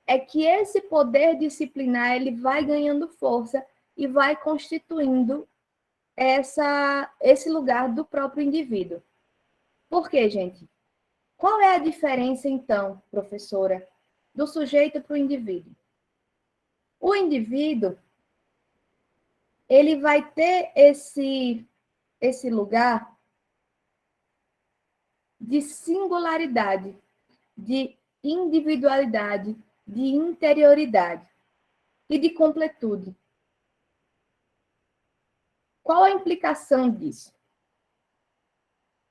é que esse poder disciplinar ele vai ganhando força e vai constituindo esse lugar do próprio indivíduo. Por quê, gente? Qual é a diferença, então, professora, do sujeito para o indivíduo? O indivíduo, ele vai ter esse lugar de singularidade, de individualidade, de interioridade e de completude. Qual a implicação disso?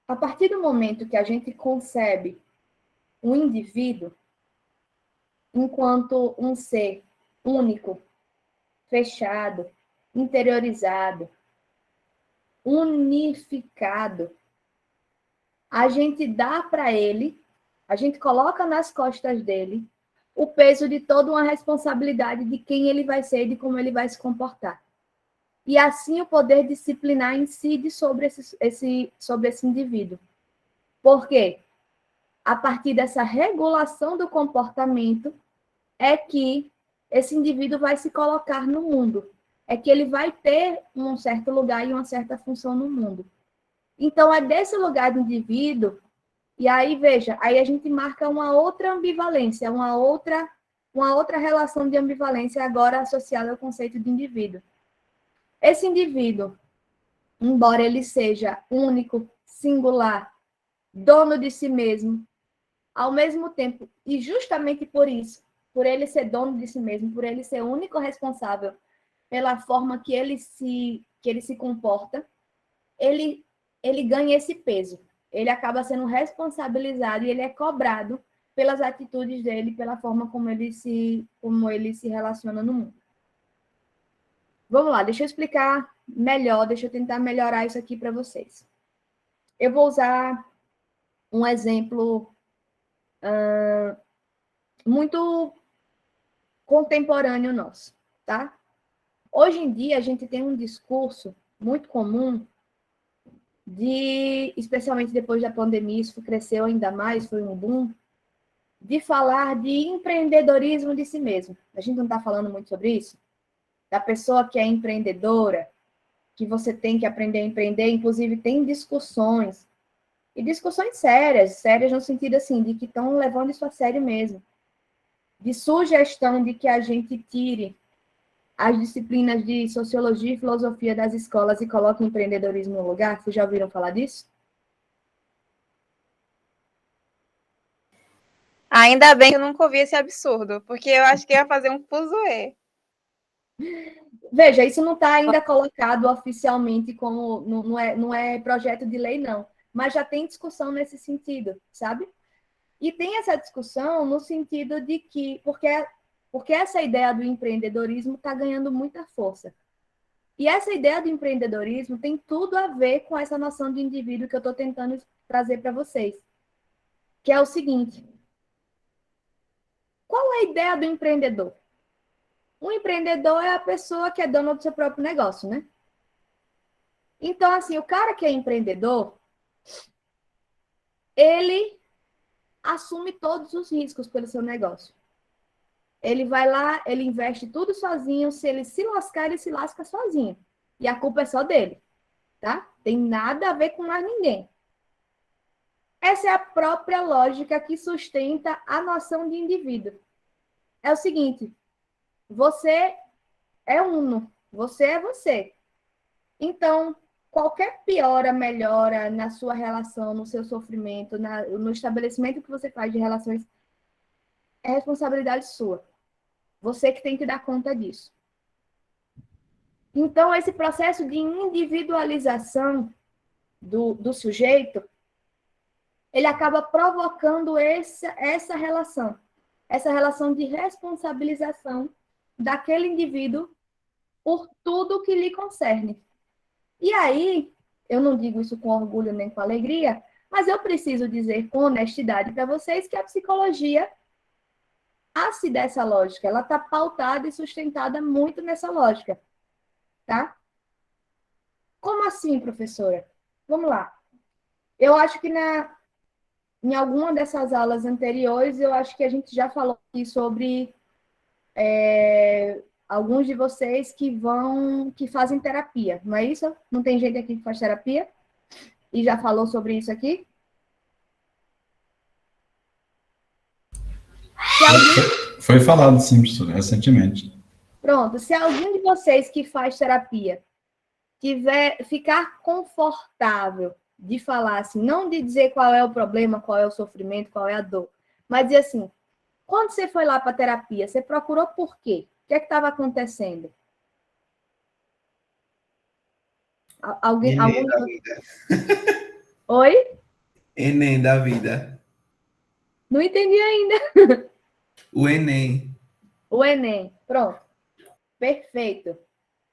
A partir do momento que a gente concebe um indivíduo enquanto um ser único, fechado, interiorizado, unificado, a gente dá para ele, a gente coloca nas costas dele o peso de toda uma responsabilidade de quem ele vai ser e de como ele vai se comportar. E assim o poder disciplinar incide sobre esse indivíduo. Por quê? A partir dessa regulação do comportamento é que esse indivíduo vai se colocar no mundo. É que ele vai ter um certo lugar e uma certa função no mundo. Então, é desse lugar do indivíduo, e aí, veja, aí a gente marca uma outra ambivalência, uma outra relação de ambivalência agora associada ao conceito de indivíduo. Esse indivíduo, embora ele seja único, singular, dono de si mesmo, ao mesmo tempo, e justamente por isso, por ele ser dono de si mesmo, por ele ser o único responsável pela forma que ele se comporta, ele ganha esse peso. Ele acaba sendo responsabilizado e ele é cobrado pelas atitudes dele, pela forma como ele se relaciona no mundo. Vamos lá, deixa eu explicar melhor, deixa eu tentar melhorar isso aqui para vocês. Eu vou usar um exemplo muito contemporâneo nosso, tá? Hoje em dia, a gente tem um discurso muito comum especialmente depois da pandemia, isso cresceu ainda mais, foi um boom, de falar de empreendedorismo de si mesmo. A gente não está falando muito sobre isso? Da pessoa que é empreendedora, que você tem que aprender a empreender, inclusive tem discussões, e discussões sérias no sentido assim, de que estão levando isso a sério mesmo, de sugestão de que a gente tire as disciplinas de sociologia e filosofia das escolas e coloque o empreendedorismo no lugar. Vocês já ouviram falar disso?
Ainda bem que eu nunca ouvi esse absurdo, porque eu acho que ia fazer um fuzuê.
Veja, isso não está ainda colocado oficialmente como, não é projeto de lei, não. Mas já tem discussão nesse sentido, sabe? E tem essa discussão no sentido de que, porque essa ideia do empreendedorismo está ganhando muita força. E essa ideia do empreendedorismo tem tudo a ver com essa noção de indivíduo que eu estou tentando trazer para vocês. Que é o seguinte: qual é a ideia do empreendedor? Um empreendedor é a pessoa que é dona do seu próprio negócio, né? Então, assim, o cara que é empreendedor, ele assume todos os riscos pelo seu negócio. Ele vai lá, ele investe tudo sozinho. Se ele se lascar, ele se lasca sozinho. E a culpa é só dele, tá? Tem nada a ver com mais ninguém. Essa é a própria lógica que sustenta a noção de indivíduo. É o seguinte: você é uno, você é você. Então, qualquer piora, melhora na sua relação, no seu sofrimento, no estabelecimento que você faz de relações, é responsabilidade sua. Você que tem que dar conta disso. Então, esse processo de individualização do sujeito, ele acaba provocando essa relação de responsabilização daquele indivíduo por tudo que lhe concerne. E aí, eu não digo isso com orgulho nem com alegria, mas eu preciso dizer com honestidade para vocês que a psicologia nasce dessa lógica. Ela está pautada e sustentada muito nessa lógica, tá? Como assim, professora? Vamos lá. Eu acho que em alguma dessas aulas anteriores, eu acho que a gente já falou aqui sobre alguns de vocês que fazem terapia, não é isso? Não tem gente aqui que faz terapia? E já falou sobre isso aqui?
Foi falado, sim, professor, recentemente.
Pronto, se alguém de vocês que faz terapia ficar confortável de falar assim, não de dizer qual é o problema, qual é o sofrimento, qual é a dor, mas dizer assim: quando você foi lá para a terapia, você procurou por quê? O que é que estava acontecendo? Alguém?
Enem da vida.
Oi?
Enem da vida.
Não entendi ainda.
O Enem.
O Enem. Pronto. Perfeito.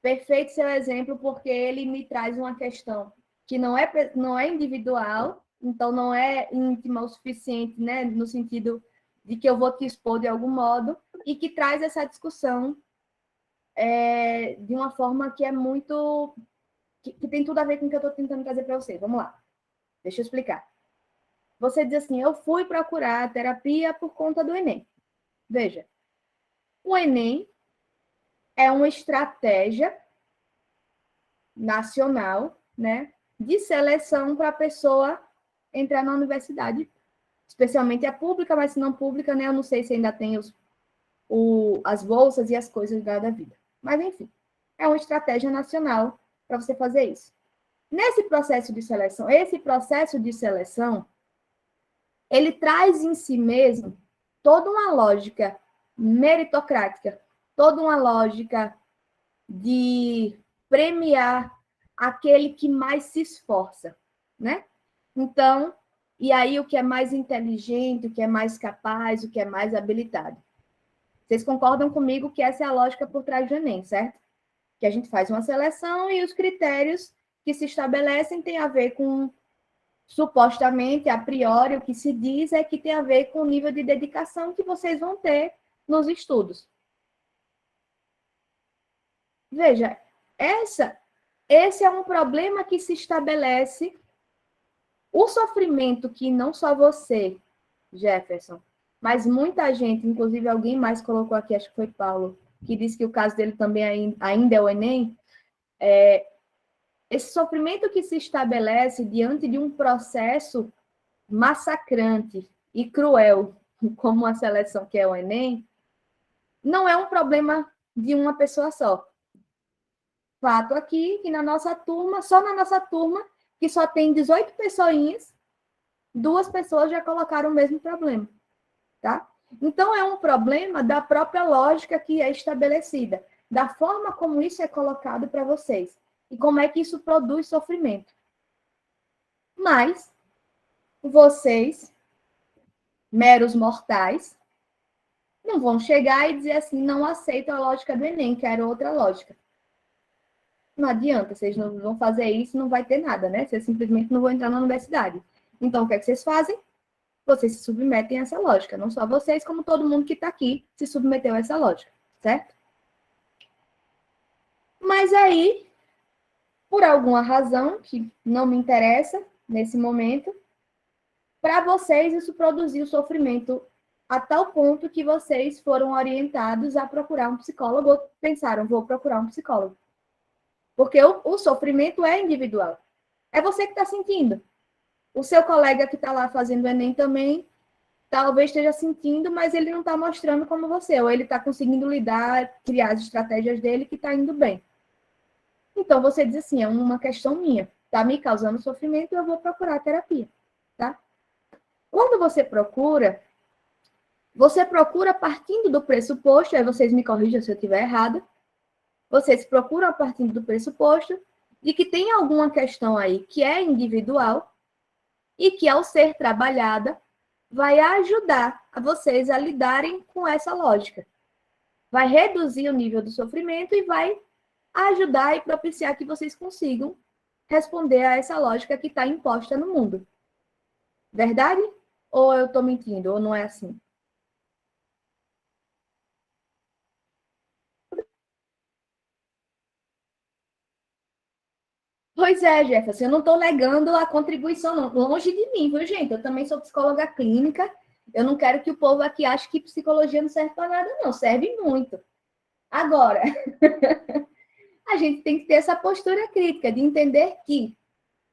Perfeito seu exemplo, porque ele me traz uma questão que não é individual, então não é íntima o suficiente, né, no sentido de que eu vou te expor de algum modo, e que traz essa discussão de uma forma que é muito... que tem tudo a ver com o que eu estou tentando trazer para vocês. Vamos lá. Deixa eu explicar. Você diz assim: eu fui procurar terapia por conta do Enem. Veja, o Enem é uma estratégia nacional, né, de seleção para a pessoa entrar na universidade, especialmente a pública, mas se não pública, né, eu não sei se ainda tem as bolsas e as coisas da vida. Mas, enfim, é uma estratégia nacional para você fazer isso. Esse processo de seleção, ele traz em si mesmo toda uma lógica meritocrática, toda uma lógica de premiar aquele que mais se esforça, né? Então, e aí o que é mais inteligente, o que é mais capaz, o que é mais habilitado. Vocês concordam comigo que essa é a lógica por trás do Enem, certo? Que a gente faz uma seleção e os critérios que se estabelecem têm a ver com, supostamente, a priori, o que se diz é que tem a ver com o nível de dedicação que vocês vão ter nos estudos. Veja, esse é um problema que se estabelece. O sofrimento que não só você, Jefferson, mas muita gente, inclusive alguém mais colocou aqui, acho que foi Paulo, que disse que o caso dele também ainda é o Enem, esse sofrimento que se estabelece diante de um processo massacrante e cruel, como a seleção que é o Enem, não é um problema de uma pessoa só. Fato aqui que na nossa turma, só na nossa turma, que só tem 18 pessoinhas, 2 pessoas já colocaram o mesmo problema, tá? Então, é um problema da própria lógica que é estabelecida, da forma como isso é colocado para vocês, e como é que isso produz sofrimento. Mas, vocês, meros mortais, não vão chegar e dizer assim, não aceito a lógica do Enem, quero outra lógica. Não adianta, vocês não vão fazer isso, não vai ter nada, né? Vocês simplesmente não vão entrar na universidade. Então, o que é que vocês fazem? Vocês se submetem a essa lógica. Não só vocês, como todo mundo que está aqui se submeteu a essa lógica, certo? Mas aí, por alguma razão que não me interessa nesse momento, para vocês isso produziu sofrimento a tal ponto que vocês foram orientados a procurar um psicólogo ou pensaram, vou procurar um psicólogo. Porque o sofrimento é individual. É você que está sentindo. O seu colega que está lá fazendo o Enem também talvez esteja sentindo, mas ele não está mostrando como você, ou ele está conseguindo lidar, criar as estratégias dele que está indo bem. Então, você diz assim, é uma questão minha, está me causando sofrimento, eu vou procurar terapia, tá? Quando você procura partindo do pressuposto, aí vocês me corrijam se eu estiver errada, vocês procuram partindo do pressuposto de que tem alguma questão aí que é individual e que, ao ser trabalhada, vai ajudar a vocês a lidarem com essa lógica. Vai reduzir o nível do sofrimento e vai ajudar e propiciar que vocês consigam responder a essa lógica que está imposta no mundo. Verdade? Ou eu estou mentindo? Ou não é assim? Pois é, Jefferson, eu não estou negando a contribuição, não. Longe de mim, viu, gente? Eu também sou psicóloga clínica. Eu não quero que o povo aqui ache que psicologia não serve para nada, não. Serve muito. Agora, a gente tem que ter essa postura crítica, de entender que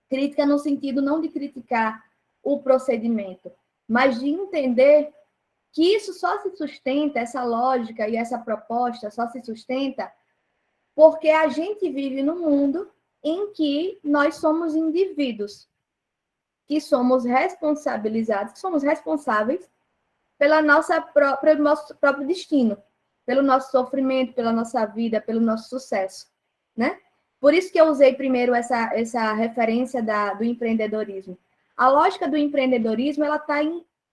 crítica no sentido não de criticar o procedimento, mas de entender que isso só se sustenta, essa lógica e essa proposta só se sustenta porque a gente vive num mundo em que nós somos indivíduos, que somos responsabilizados, que somos responsáveis pelo nosso próprio destino, pelo nosso sofrimento, pela nossa vida, pelo nosso sucesso, né? Por isso que eu usei primeiro essa referência do empreendedorismo. A lógica do empreendedorismo, ela está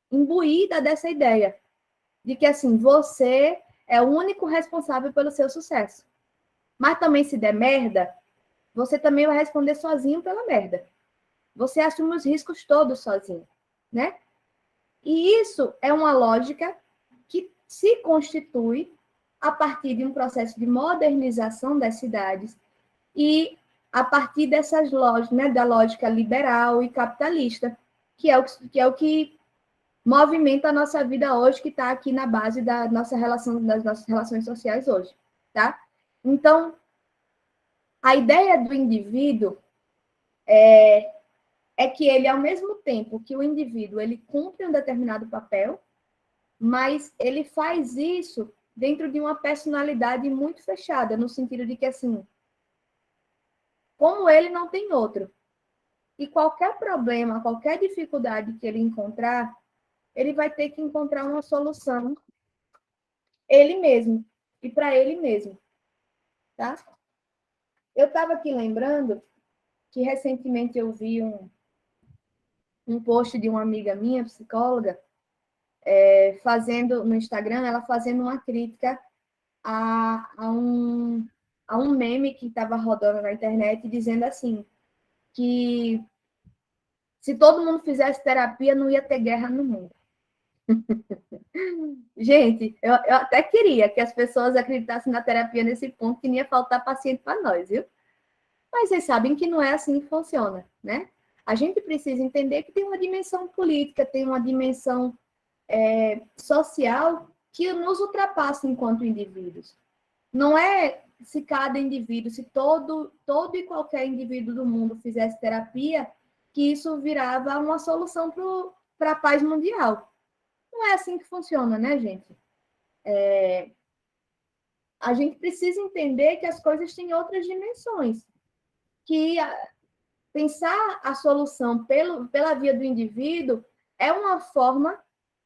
imbuída dessa ideia de que, assim, você é o único responsável pelo seu sucesso. Mas também, se der merda, você também vai responder sozinho pela merda. Você assume os riscos todos sozinho, né? E isso é uma lógica que se constitui a partir de um processo de modernização das cidades e a partir dessas lógicas, né, da lógica liberal e capitalista, que é o que movimenta a nossa vida hoje, que está aqui na base das nossas relações sociais hoje, tá? Então, a ideia do indivíduo é que ele, ao mesmo tempo que o indivíduo ele cumpre um determinado papel, mas ele faz isso dentro de uma personalidade muito fechada, no sentido de que, assim, como ele não tem outro, e qualquer problema, qualquer dificuldade que ele encontrar, ele vai ter que encontrar uma solução ele mesmo, e para ele mesmo, tá? Eu estava aqui lembrando que recentemente eu vi um post de uma amiga minha, psicóloga, fazendo no Instagram, ela fazendo uma crítica a um meme que estava rodando na internet, dizendo assim, que se todo mundo fizesse terapia, não ia ter guerra no mundo. Gente, eu até queria que as pessoas acreditassem na terapia nesse ponto, que não ia faltar paciente para nós, viu? Mas vocês sabem que não é assim que funciona, né? A gente precisa entender que tem uma dimensão política, tem uma dimensão social que nos ultrapassa enquanto indivíduos. Não é se cada indivíduo, se todo e qualquer indivíduo do mundo fizesse terapia, que isso virava uma solução para a paz mundial. Não é assim que funciona, né, gente? A gente precisa entender que as coisas têm outras dimensões, que pensar a solução pela via do indivíduo é uma forma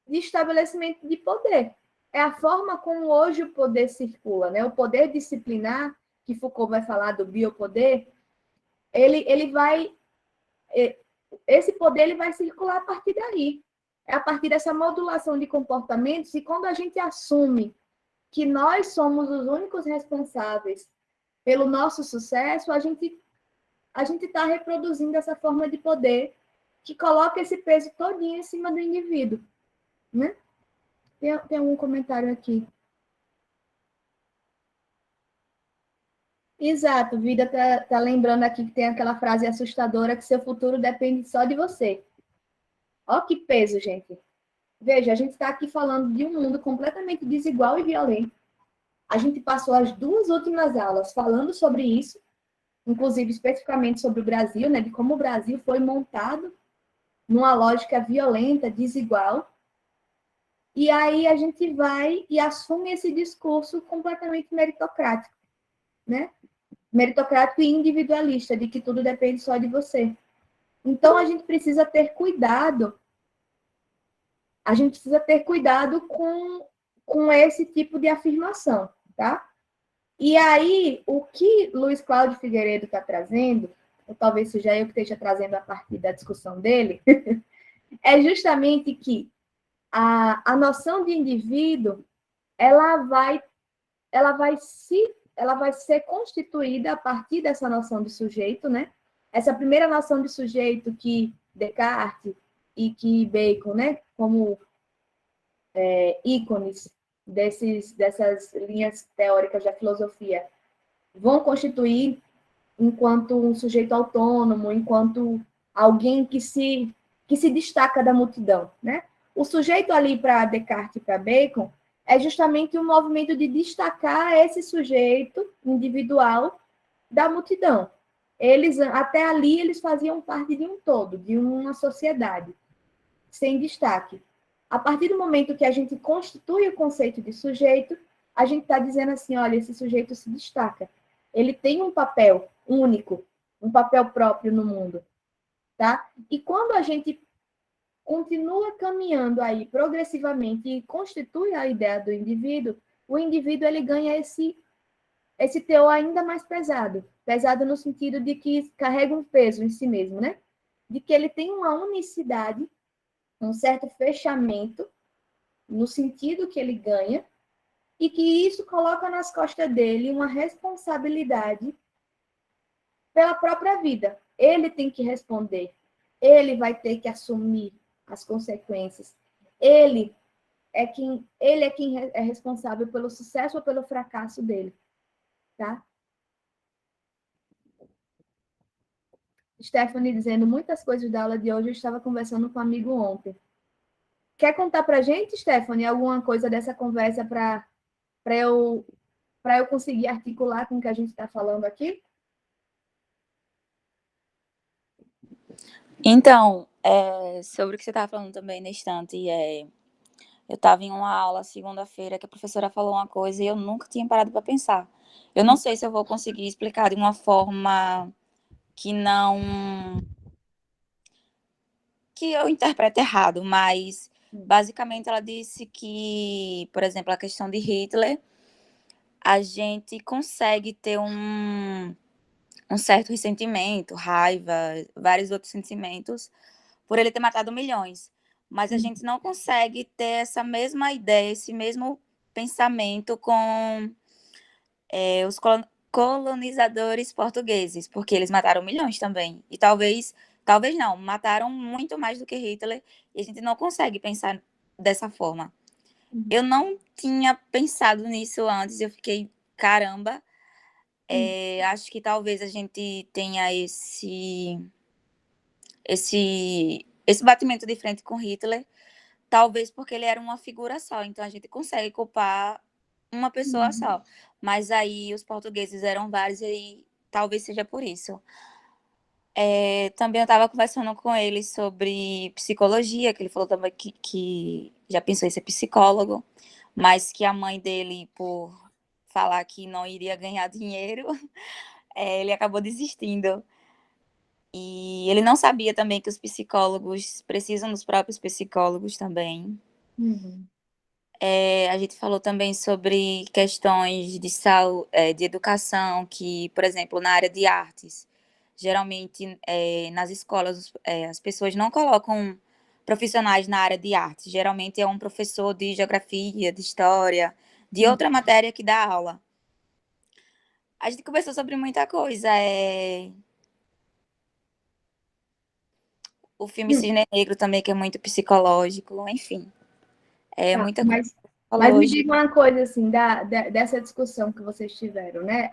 de estabelecimento de poder. É a forma como hoje o poder circula, né? O poder disciplinar, que Foucault vai falar do biopoder, ele vai... Esse poder ele vai circular a partir daí. É a partir dessa modulação de comportamentos, e quando a gente assume que nós somos os únicos responsáveis pelo nosso sucesso, a gente está reproduzindo essa forma de poder que coloca esse peso todinho em cima do indivíduo, né? Tem algum comentário aqui? Exato, Vida tá lembrando aqui que tem aquela frase assustadora que seu futuro depende só de você. Ó que peso, gente. Veja, a gente está aqui falando de um mundo completamente desigual e violento. A gente passou as 2 últimas aulas falando sobre isso, inclusive especificamente sobre o Brasil, né, de como o Brasil foi montado numa lógica violenta, desigual. E aí a gente vai e assume esse discurso completamente meritocrático, né? Meritocrático e individualista, de que tudo depende só de você. Então, a gente precisa ter cuidado. A gente precisa ter cuidado com esse tipo de afirmação, tá? E aí, o que Luiz Cláudio Figueiredo está trazendo, ou talvez seja eu que esteja trazendo a partir da discussão dele, é justamente que a noção de indivíduo, ela vai ser constituída a partir dessa noção de sujeito, né? Essa primeira noção de sujeito que Descartes e que Bacon, né, como ícones dessas linhas teóricas da filosofia, vão constituir enquanto um sujeito autônomo, enquanto alguém que se destaca da multidão, né? O sujeito ali para Descartes e para Bacon é justamente um movimento de destacar esse sujeito individual da multidão. Até ali, eles faziam parte de um todo, de uma sociedade, sem destaque. A partir do momento que a gente constitui o conceito de sujeito, a gente está dizendo assim, olha, esse sujeito se destaca. Ele tem um papel único, um papel próprio no mundo, tá? E quando a gente continua caminhando aí progressivamente e constitui a ideia do indivíduo, o indivíduo ele ganha esse teor ainda mais pesado no sentido de que carrega um peso em si mesmo, né? De que ele tem uma unicidade, um certo fechamento no sentido que ele ganha, e que isso coloca nas costas dele uma responsabilidade pela própria vida. Ele tem que responder, ele vai ter que assumir as consequências. Ele é quem é responsável pelo sucesso ou pelo fracasso dele, tá? Stephanie dizendo muitas coisas da aula de hoje, eu estava conversando com um amigo ontem. Quer contar pra gente, Stephanie, alguma coisa dessa conversa para eu conseguir articular com o que a gente está falando aqui?
Então, sobre o que você estava falando também na estante, eu estava em uma aula segunda-feira que a professora falou uma coisa e eu nunca tinha parado para pensar. Eu não sei se eu vou conseguir explicar de uma forma que eu interprete errado, mas basicamente ela disse que, por exemplo, a questão de Hitler, a gente consegue ter um certo ressentimento, raiva, vários outros sentimentos por ele ter matado milhões. Mas a gente não consegue ter essa mesma ideia, esse mesmo pensamento com os colonizadores portugueses, porque eles mataram milhões também. E talvez não, mataram muito mais do que Hitler, e a gente não consegue pensar dessa forma. Eu não tinha pensado nisso antes, eu fiquei, caramba, acho que talvez a gente tenha esse batimento de frente com Hitler, talvez porque ele era uma figura só, então a gente consegue culpar uma pessoa só. Mas aí os portugueses eram vários e talvez seja por isso. Também eu estava conversando com ele sobre psicologia, que ele falou também que já pensou em ser psicólogo, mas que a mãe dele, por falar que não iria ganhar dinheiro, ele acabou desistindo. E ele não sabia também que os psicólogos precisam dos próprios psicólogos também. A gente falou também sobre questões de saúde, de educação, que, por exemplo, na área de artes, geralmente nas escolas as pessoas não colocam profissionais na área de artes. Geralmente é um professor de geografia, de história, de outra matéria que dá aula. A gente conversou sobre muita coisa. O filme Cisne Negro também, que é muito psicológico, enfim. Muita coisa.
Mas me diga uma coisa, assim, dessa discussão que vocês tiveram, né?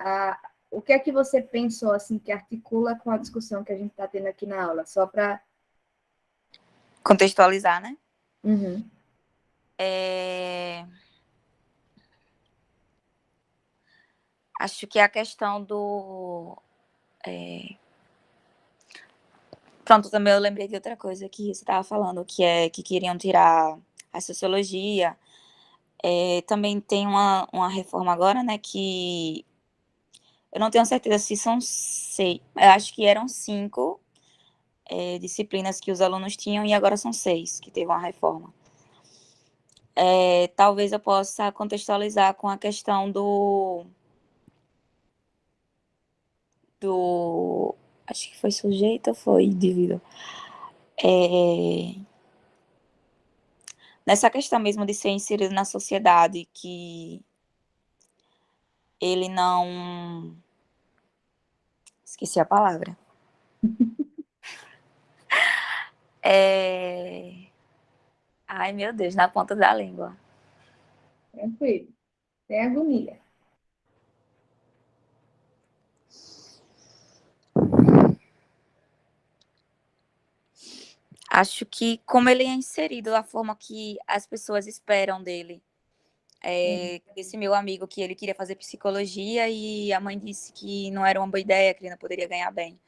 O que é que você pensou, assim, que articula com a discussão que a gente está tendo aqui na aula? Só para
contextualizar, né? Acho que a questão do... Pronto, também eu lembrei de outra coisa que você estava falando, que queriam tirar a sociologia. Também tem uma reforma agora, né, que eu não tenho certeza se são 6, eu acho que eram 5 disciplinas que os alunos tinham e agora são 6, que teve uma reforma. Talvez eu possa contextualizar com a questão do acho que foi sujeito ou foi indivíduo? Nessa questão mesmo de ser inserido na sociedade, que ele não... Esqueci a palavra. Ai, meu Deus, na ponta da língua.
Tranquilo. Sem agonia.
Acho que como ele é inserido da forma que as pessoas esperam dele. Esse meu amigo que ele queria fazer psicologia e a mãe disse que não era uma boa ideia, que ele não poderia ganhar bem.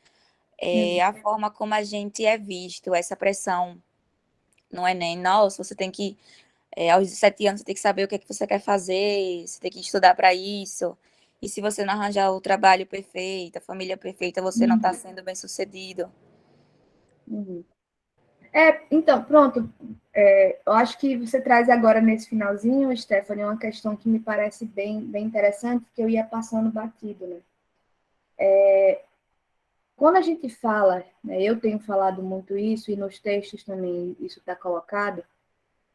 A forma como a gente é visto, essa pressão no Enem. Nossa, você tem que, aos 17 anos, você tem que saber o que é que você quer fazer, você tem que estudar para isso. E se você não arranjar o trabalho perfeito, a família perfeita, você não está sendo bem sucedido.
Então, pronto. Eu acho que você traz agora nesse finalzinho, Stephanie, uma questão que me parece bem, bem interessante, que eu ia passando batido, né? Quando a gente fala, né, eu tenho falado muito isso, e nos textos também isso está colocado,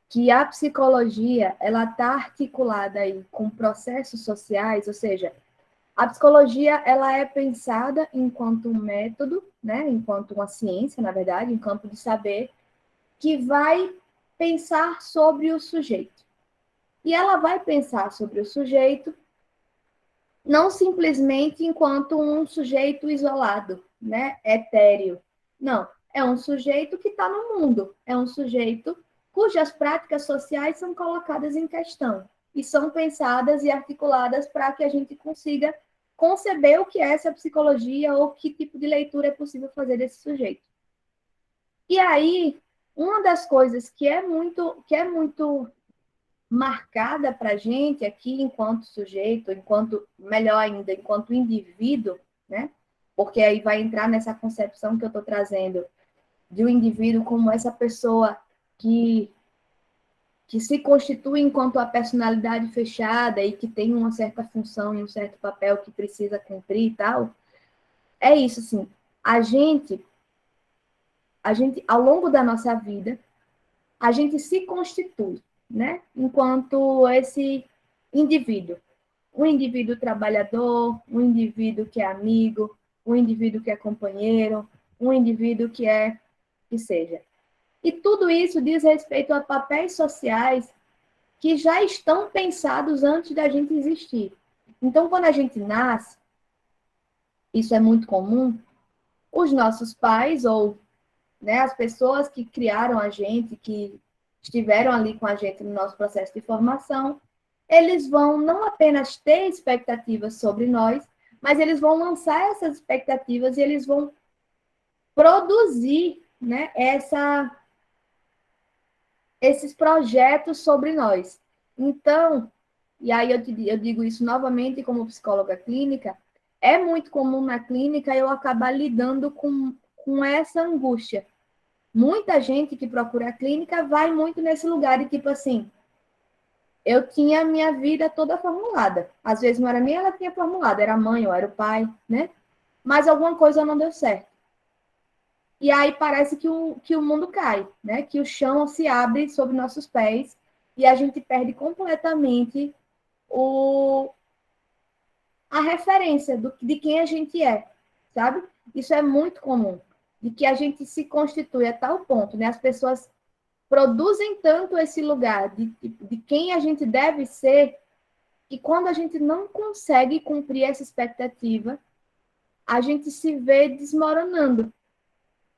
que a psicologia ela está articulada aí com processos sociais, ou seja, a psicologia ela é pensada enquanto um método, né, enquanto uma ciência, na verdade, em campo de saber, que vai pensar sobre o sujeito. E ela vai pensar sobre o sujeito não simplesmente enquanto um sujeito isolado, né, etéreo. Não, é um sujeito que está no mundo, é um sujeito cujas práticas sociais são colocadas em questão e são pensadas e articuladas para que a gente consiga conceber o que é essa psicologia ou que tipo de leitura é possível fazer desse sujeito. E aí, uma das coisas que é muito marcada para a gente aqui enquanto sujeito, melhor ainda, enquanto indivíduo, né? Porque aí vai entrar nessa concepção que eu estou trazendo de um indivíduo como essa pessoa que se constitui enquanto a personalidade fechada e que tem uma certa função e um certo papel que precisa cumprir e tal. É isso, assim. A gente, ao longo da nossa vida, a gente se constitui, né? Enquanto esse indivíduo. Um indivíduo trabalhador, um indivíduo que é amigo, um indivíduo que é companheiro, um indivíduo que seja. E tudo isso diz respeito a papéis sociais que já estão pensados antes da gente existir. Então, quando a gente nasce, isso é muito comum, os nossos pais ou, né, as pessoas que criaram a gente, que estiveram ali com a gente no nosso processo de formação, eles vão não apenas ter expectativas sobre nós, mas eles vão lançar essas expectativas e eles vão produzir, né, esses projetos sobre nós. Então, e aí eu digo isso novamente como psicóloga clínica, é muito comum na clínica eu acabar lidando com essa angústia. Muita gente que procura a clínica vai muito nesse lugar de tipo assim, eu tinha a minha vida toda formulada. Às vezes não era nem ela que tinha formulado, era a mãe ou era o pai, né? Mas alguma coisa não deu certo. E aí parece que o mundo cai, né? Que o chão se abre sob nossos pés e a gente perde completamente a referência de quem a gente é, sabe? Isso é muito comum, de que a gente se constitui a tal ponto, né? As pessoas produzem tanto esse lugar de quem a gente deve ser, que quando a gente não consegue cumprir essa expectativa, a gente se vê desmoronando.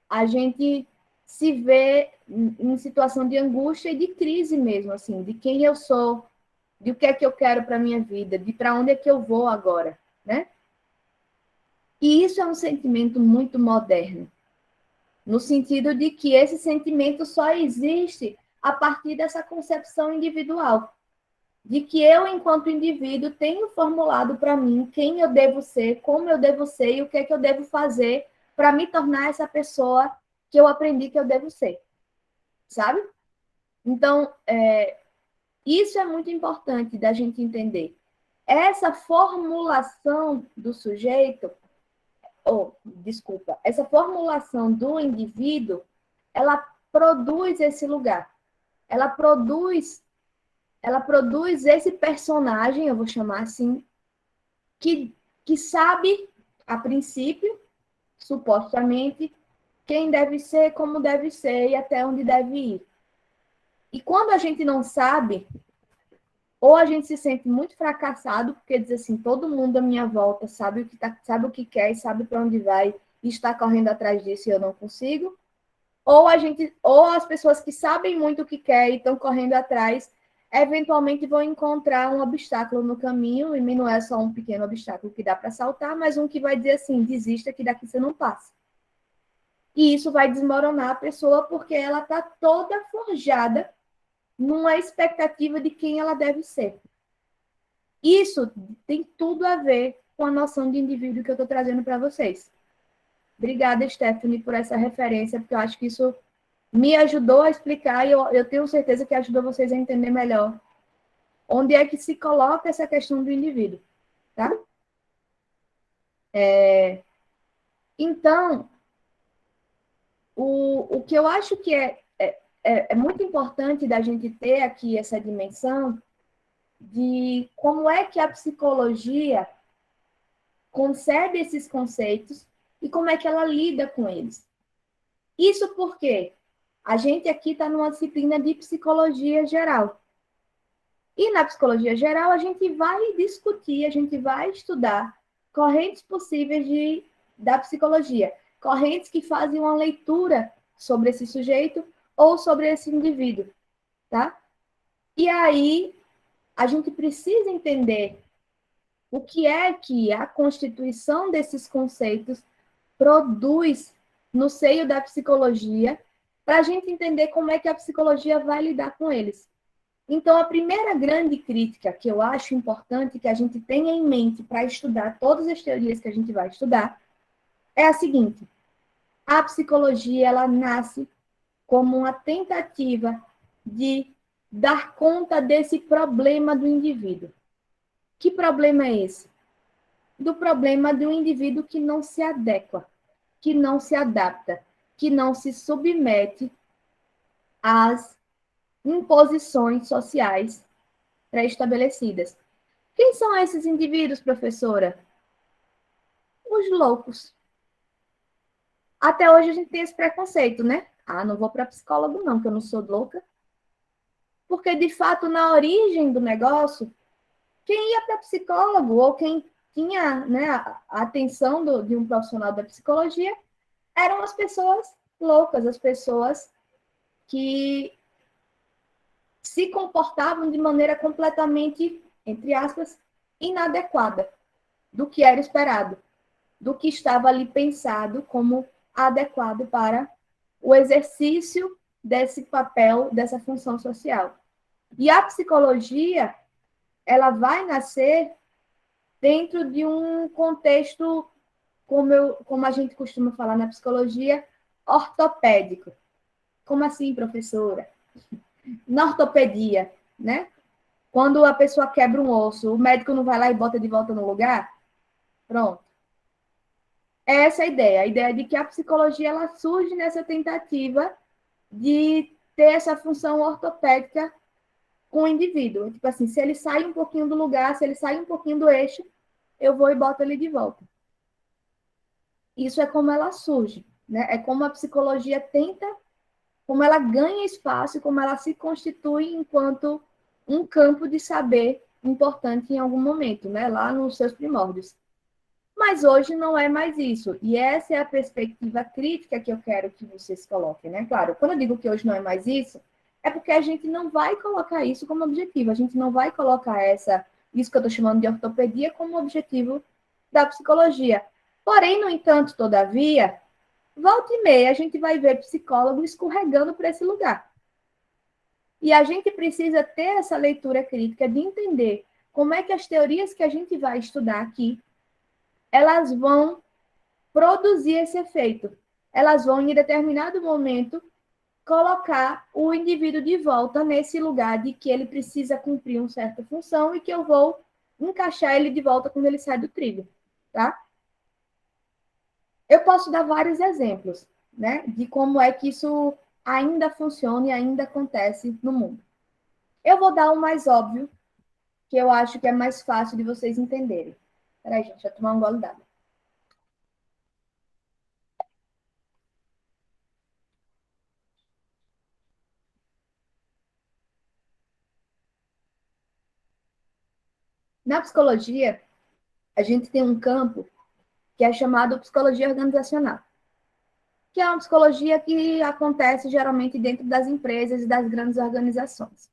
A gente se vê em situação de angústia e de crise mesmo, assim, de quem eu sou, de o que é que eu quero para a minha vida, de para onde é que eu vou agora, né? E isso é um sentimento muito moderno, no sentido de que esse sentimento só existe a partir dessa concepção individual, de que eu, enquanto indivíduo, tenho formulado para mim quem eu devo ser, como eu devo ser e o que é que eu devo fazer para me tornar essa pessoa que eu aprendi que eu devo ser, sabe? Então, isso é muito importante da gente entender. Essa formulação do sujeito, essa formulação do indivíduo, ela produz esse lugar. Ela produz esse personagem, eu vou chamar assim, que sabe, a princípio, supostamente, quem deve ser, como deve ser e até onde deve ir. E quando a gente não sabe, ou a gente se sente muito fracassado, porque diz assim, todo mundo à minha volta sabe sabe o que quer e sabe para onde vai e está correndo atrás disso e eu não consigo. Ou as pessoas que sabem muito o que quer e estão correndo atrás, eventualmente vão encontrar um obstáculo no caminho, e não é só um pequeno obstáculo que dá para saltar, mas um que vai dizer assim, desista que daqui você não passa. E isso vai desmoronar a pessoa porque ela está toda forjada numa expectativa de quem ela deve ser. Isso tem tudo a ver com a noção de indivíduo que eu estou trazendo para vocês. Obrigada, Stephanie, por essa referência, porque eu acho que isso me ajudou a explicar e eu tenho certeza que ajudou vocês a entender melhor onde é que se coloca essa questão do indivíduo, tá? Então, o que eu acho que é muito importante da gente ter aqui essa dimensão de como é que a psicologia concebe esses conceitos e como é que ela lida com eles. Isso porque a gente aqui está numa disciplina de psicologia geral. E na psicologia geral, a gente vai discutir, a gente vai estudar correntes possíveis da psicologia, correntes que fazem uma leitura sobre esse sujeito ou sobre esse indivíduo, tá? E aí, a gente precisa entender o que é que a constituição desses conceitos produz no seio da psicologia, para a gente entender como é que a psicologia vai lidar com eles. Então, a primeira grande crítica que eu acho importante que a gente tenha em mente para estudar todas as teorias que a gente vai estudar é a seguinte: a psicologia ela nasce como uma tentativa de dar conta desse problema do indivíduo. Que problema é esse? Do problema de um indivíduo que não se adequa, que não se adapta, que não se submete às imposições sociais pré-estabelecidas. Quem são esses indivíduos, professora? Os loucos. Até hoje a gente tem esse preconceito, né? Ah, não vou para psicólogo não, que eu não sou louca. Porque, de fato, na origem do negócio, quem ia para psicólogo ou quem tinha, né, a atenção de um profissional da psicologia eram as pessoas loucas, as pessoas que se comportavam de maneira completamente, entre aspas, inadequada do que era esperado, do que estava ali pensado como adequado para o exercício desse papel, dessa função social. E a psicologia, ela vai nascer dentro de um contexto, como a gente costuma falar na psicologia, ortopédico. Como assim, professora? Na ortopedia, né? Quando a pessoa quebra um osso, o médico não vai lá e bota de volta no lugar? Pronto. É essa a ideia de que a psicologia ela surge nessa tentativa de ter essa função ortopédica com o indivíduo. Tipo assim, se ele sai um pouquinho do lugar, se ele sai um pouquinho do eixo, eu vou e boto ele de volta. Isso é como ela surge, né? É como a psicologia tenta, como ela ganha espaço, como ela se constitui enquanto um campo de saber importante em algum momento, né? Lá nos seus primórdios. Mas hoje não é mais isso. E essa é a perspectiva crítica que eu quero que vocês coloquem, né? Claro, quando eu digo que hoje não é mais isso, é porque a gente não vai colocar isso como objetivo. A gente não vai colocar isso que eu estou chamando de ortopedia como objetivo da psicologia. Porém, no entanto, todavia, volta e meia a gente vai ver psicólogo escorregando para esse lugar. E a gente precisa ter essa leitura crítica de entender como é que as teorias que a gente vai estudar aqui elas vão produzir esse efeito. Elas vão, em determinado momento, colocar o indivíduo de volta nesse lugar de que ele precisa cumprir uma certa função e que eu vou encaixar ele de volta quando ele sai do trilho, tá? Eu posso dar vários exemplos, né, de como é que isso ainda funciona e ainda acontece no mundo. Eu vou dar o mais óbvio, que eu acho que é mais fácil de vocês entenderem. Peraí, gente, deixa eu tomar um gole d'água. Na psicologia, a gente tem um campo que é chamado psicologia organizacional, que é uma psicologia que acontece geralmente dentro das empresas e das grandes organizações.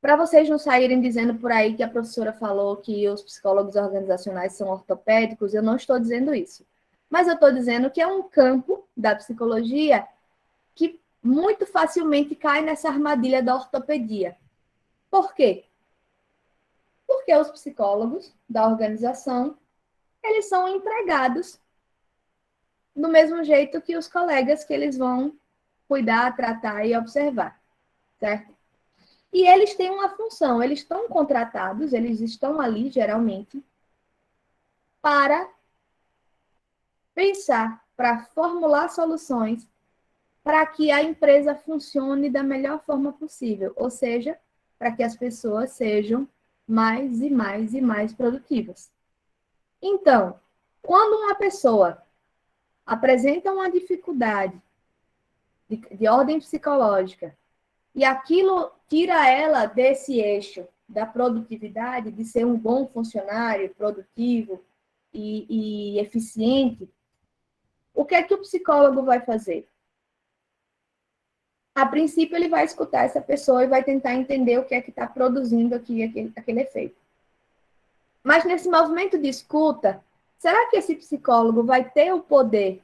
Para vocês não saírem dizendo por aí que a professora falou que os psicólogos organizacionais são ortopédicos, eu não estou dizendo isso. Mas eu estou dizendo que é um campo da psicologia que muito facilmente cai nessa armadilha da ortopedia. Por quê? Porque os psicólogos da organização, eles são empregados do mesmo jeito que os colegas que eles vão cuidar, tratar e observar, certo? E eles têm uma função, eles estão contratados, eles estão ali, geralmente, para pensar, para formular soluções para que a empresa funcione da melhor forma possível, ou seja, para que as pessoas sejam mais e mais e mais produtivas. Então, quando uma pessoa apresenta uma dificuldade de ordem psicológica e aquilo tira ela desse eixo da produtividade, de ser um bom funcionário, produtivo e eficiente, o que é que o psicólogo vai fazer? A princípio, ele vai escutar essa pessoa e vai tentar entender o que é que está produzindo aqui aquele efeito. Mas nesse movimento de escuta, será que esse psicólogo vai ter o poder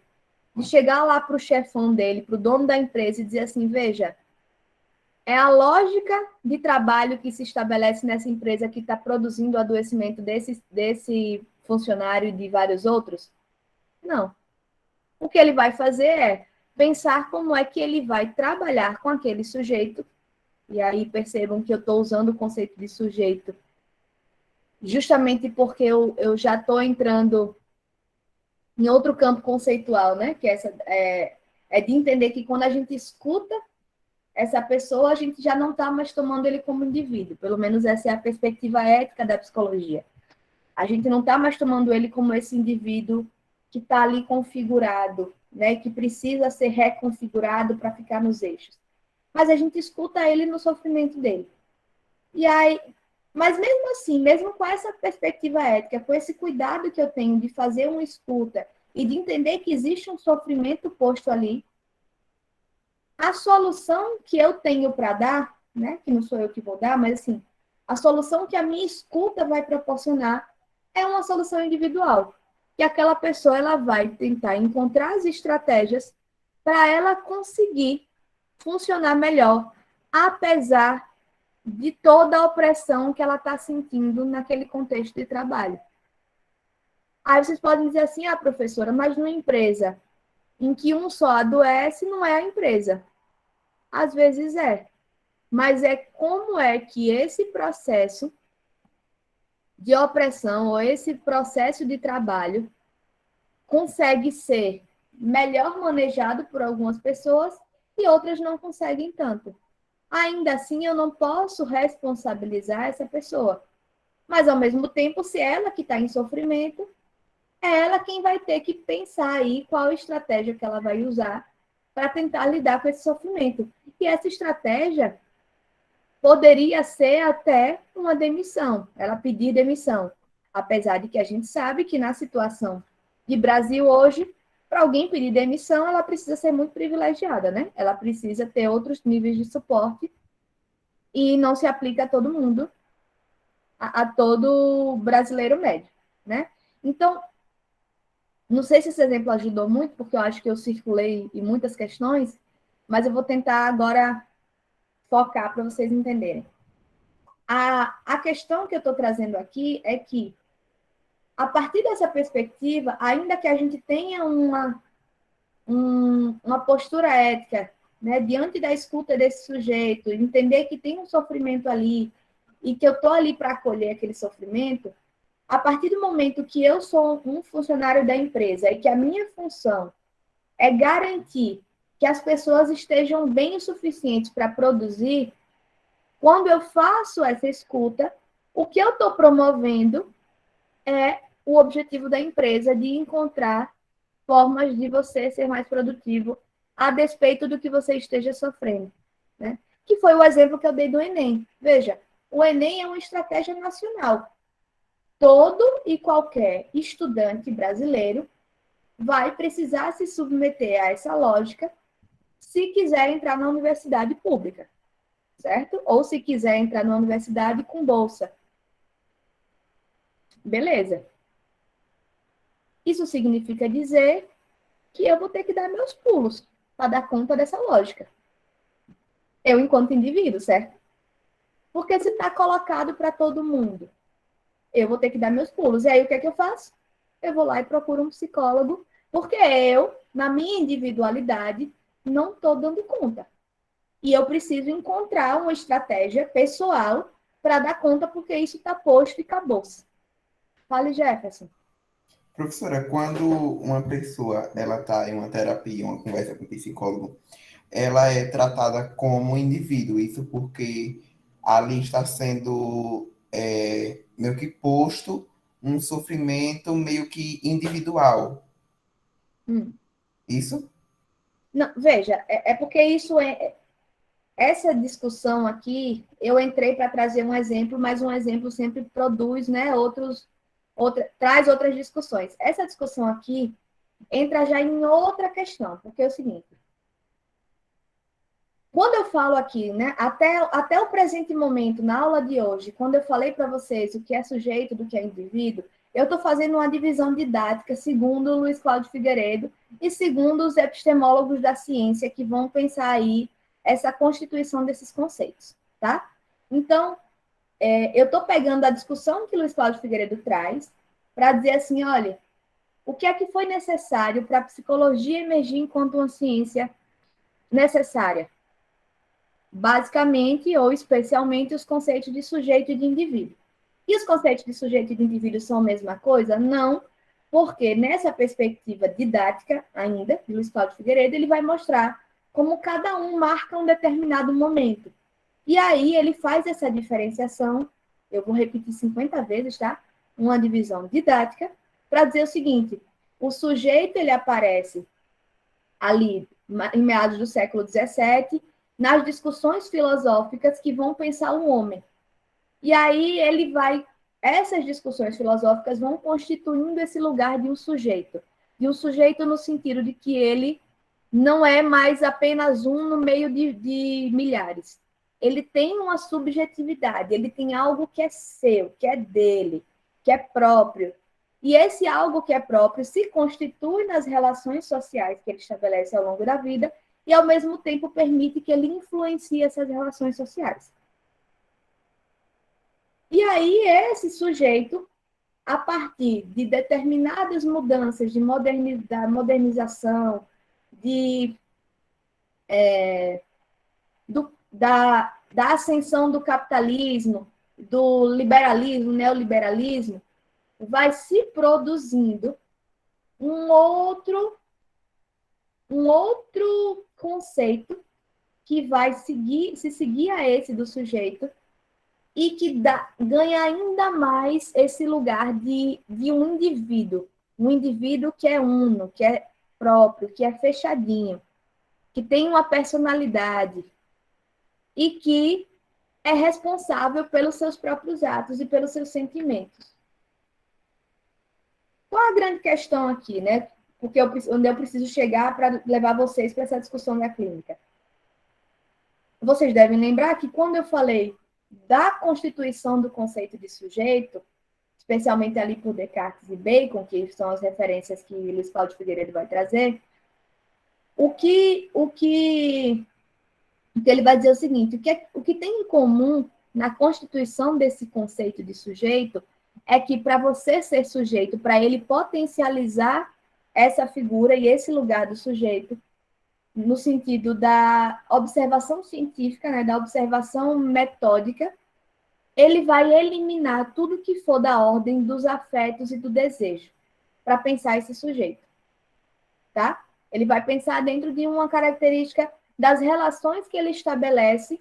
de chegar lá para o chefão dele, para o dono da empresa e dizer assim, veja, é a lógica de trabalho que se estabelece nessa empresa que está produzindo o adoecimento desse funcionário e de vários outros? Não. O que ele vai fazer é pensar como é que ele vai trabalhar com aquele sujeito, e aí percebam que eu estou usando o conceito de sujeito justamente porque eu já estou entrando em outro campo conceitual, né? Que é de entender que quando a gente escuta essa pessoa, a gente já não está mais tomando ele como indivíduo. Pelo menos essa é a perspectiva ética da psicologia. A gente não está mais tomando ele como esse indivíduo que está ali configurado né, que precisa ser reconfigurado para ficar nos eixos. Mas a gente escuta ele no sofrimento dele. E aí, mas mesmo assim, mesmo com essa perspectiva ética, com esse cuidado que eu tenho de fazer uma escuta e de entender que existe um sofrimento posto ali, a solução que eu tenho para dar, né, que não sou eu que vou dar, mas assim, a solução que a minha escuta vai proporcionar é uma solução individual. E aquela pessoa ela vai tentar encontrar as estratégias para ela conseguir funcionar melhor, apesar de toda a opressão que ela está sentindo naquele contexto de trabalho. Aí vocês podem dizer assim, professora, mas numa empresa em que um só adoece, não é a empresa. Às vezes é. Mas é como é que esse processo de opressão ou esse processo de trabalho consegue ser melhor manejado por algumas pessoas e outras não conseguem tanto. Ainda assim, eu não posso responsabilizar essa pessoa. Mas, ao mesmo tempo, se ela que está em sofrimento, é ela quem vai ter que pensar aí qual estratégia que ela vai usar para tentar lidar com esse sofrimento. E essa estratégia poderia ser até uma demissão, ela pedir demissão. Apesar de que a gente sabe que na situação de Brasil hoje, para alguém pedir demissão, ela precisa ser muito privilegiada, né? Ela precisa ter outros níveis de suporte e não se aplica a todo mundo, a todo brasileiro médio, né? Então, não sei se esse exemplo ajudou muito, porque eu acho que eu circulei em muitas questões, mas eu vou tentar agora focar para vocês entenderem. A questão que eu estou trazendo aqui é que, a partir dessa perspectiva, ainda que a gente tenha uma postura ética, né, diante da escuta desse sujeito, entender que tem um sofrimento ali e que eu estou ali para acolher aquele sofrimento, a partir do momento que eu sou um funcionário da empresa e que a minha função é garantir que as pessoas estejam bem o suficiente para produzir, quando eu faço essa escuta, o que eu estou promovendo é o objetivo da empresa de encontrar formas de você ser mais produtivo a despeito do que você esteja sofrendo, né? Que foi o exemplo que eu dei do Enem. Veja, o Enem é uma estratégia nacional. Todo e qualquer estudante brasileiro vai precisar se submeter a essa lógica se quiser entrar na universidade pública, certo? Ou se quiser entrar na universidade com bolsa. Beleza. Isso significa dizer que eu vou ter que dar meus pulos para dar conta dessa lógica. Eu, enquanto indivíduo, certo? Porque se está colocado para todo mundo, eu vou ter que dar meus pulos. E aí, o que é que eu faço? Eu vou lá e procuro um psicólogo, porque eu, na minha individualidade, não estou dando conta. E eu preciso encontrar uma estratégia pessoal para dar conta, porque isso está posto e acabou-se. Fale, Jefferson.
Professora, quando uma pessoa ela está em uma terapia, uma conversa com o psicólogo, ela é tratada como indivíduo, isso porque ali está sendo meio que posto um sofrimento meio que individual. Isso?
Não, veja, é porque isso essa discussão aqui, eu entrei para trazer um exemplo, mas um exemplo sempre produz, né, traz outras discussões. Essa discussão aqui entra já em outra questão, porque é o seguinte: quando eu falo aqui, né, até o presente momento, na aula de hoje, quando eu falei para vocês o que é sujeito do que é indivíduo, eu estou fazendo uma divisão didática segundo o Luiz Cláudio Figueiredo e segundo os epistemólogos da ciência que vão pensar aí essa constituição desses conceitos, tá? Então, eu estou pegando a discussão que Luiz Cláudio Figueiredo traz para dizer assim, olha, o que é que foi necessário para a psicologia emergir enquanto uma ciência necessária? Basicamente, ou especialmente, os conceitos de sujeito e de indivíduo. E os conceitos de sujeito e de indivíduo são a mesma coisa? Não, porque nessa perspectiva didática, ainda, de Luiz Cláudio Figueiredo, ele vai mostrar como cada um marca um determinado momento. E aí ele faz essa diferenciação, eu vou repetir 50 vezes, tá? Uma divisão didática, para dizer o seguinte: o sujeito ele aparece ali em meados do século XVII, nas discussões filosóficas que vão pensar o homem. E aí essas discussões filosóficas vão constituindo esse lugar de um sujeito no sentido de que ele não é mais apenas um no meio de milhares. Ele tem uma subjetividade, ele tem algo que é seu, que é dele, que é próprio. E esse algo que é próprio se constitui nas relações sociais que ele estabelece ao longo da vida e, ao mesmo tempo, permite que ele influencie essas relações sociais. E aí, esse sujeito, a partir de determinadas mudanças de modernização, da ascensão do capitalismo, do liberalismo, neoliberalismo, vai se produzindo um outro conceito que vai se seguir a esse do sujeito e que ganha ainda mais esse lugar de um indivíduo que é uno, que é próprio, que é fechadinho, que tem uma personalidade e que é responsável pelos seus próprios atos e pelos seus sentimentos. Qual a grande questão aqui, né? Porque onde eu preciso chegar para levar vocês para essa discussão da clínica. Vocês devem lembrar que quando eu falei da constituição do conceito de sujeito, especialmente ali por Descartes e Bacon, que são as referências que Luiz Cláudio Figueiredo vai trazer, o que ele vai dizer é o seguinte, o que tem em comum na constituição desse conceito de sujeito é que para você ser sujeito, para ele potencializar essa figura e esse lugar do sujeito, no sentido da observação científica, né, da observação metódica, ele vai eliminar tudo que for da ordem dos afetos e do desejo, para pensar esse sujeito. Tá? Ele vai pensar dentro de uma característica das relações que ele estabelece,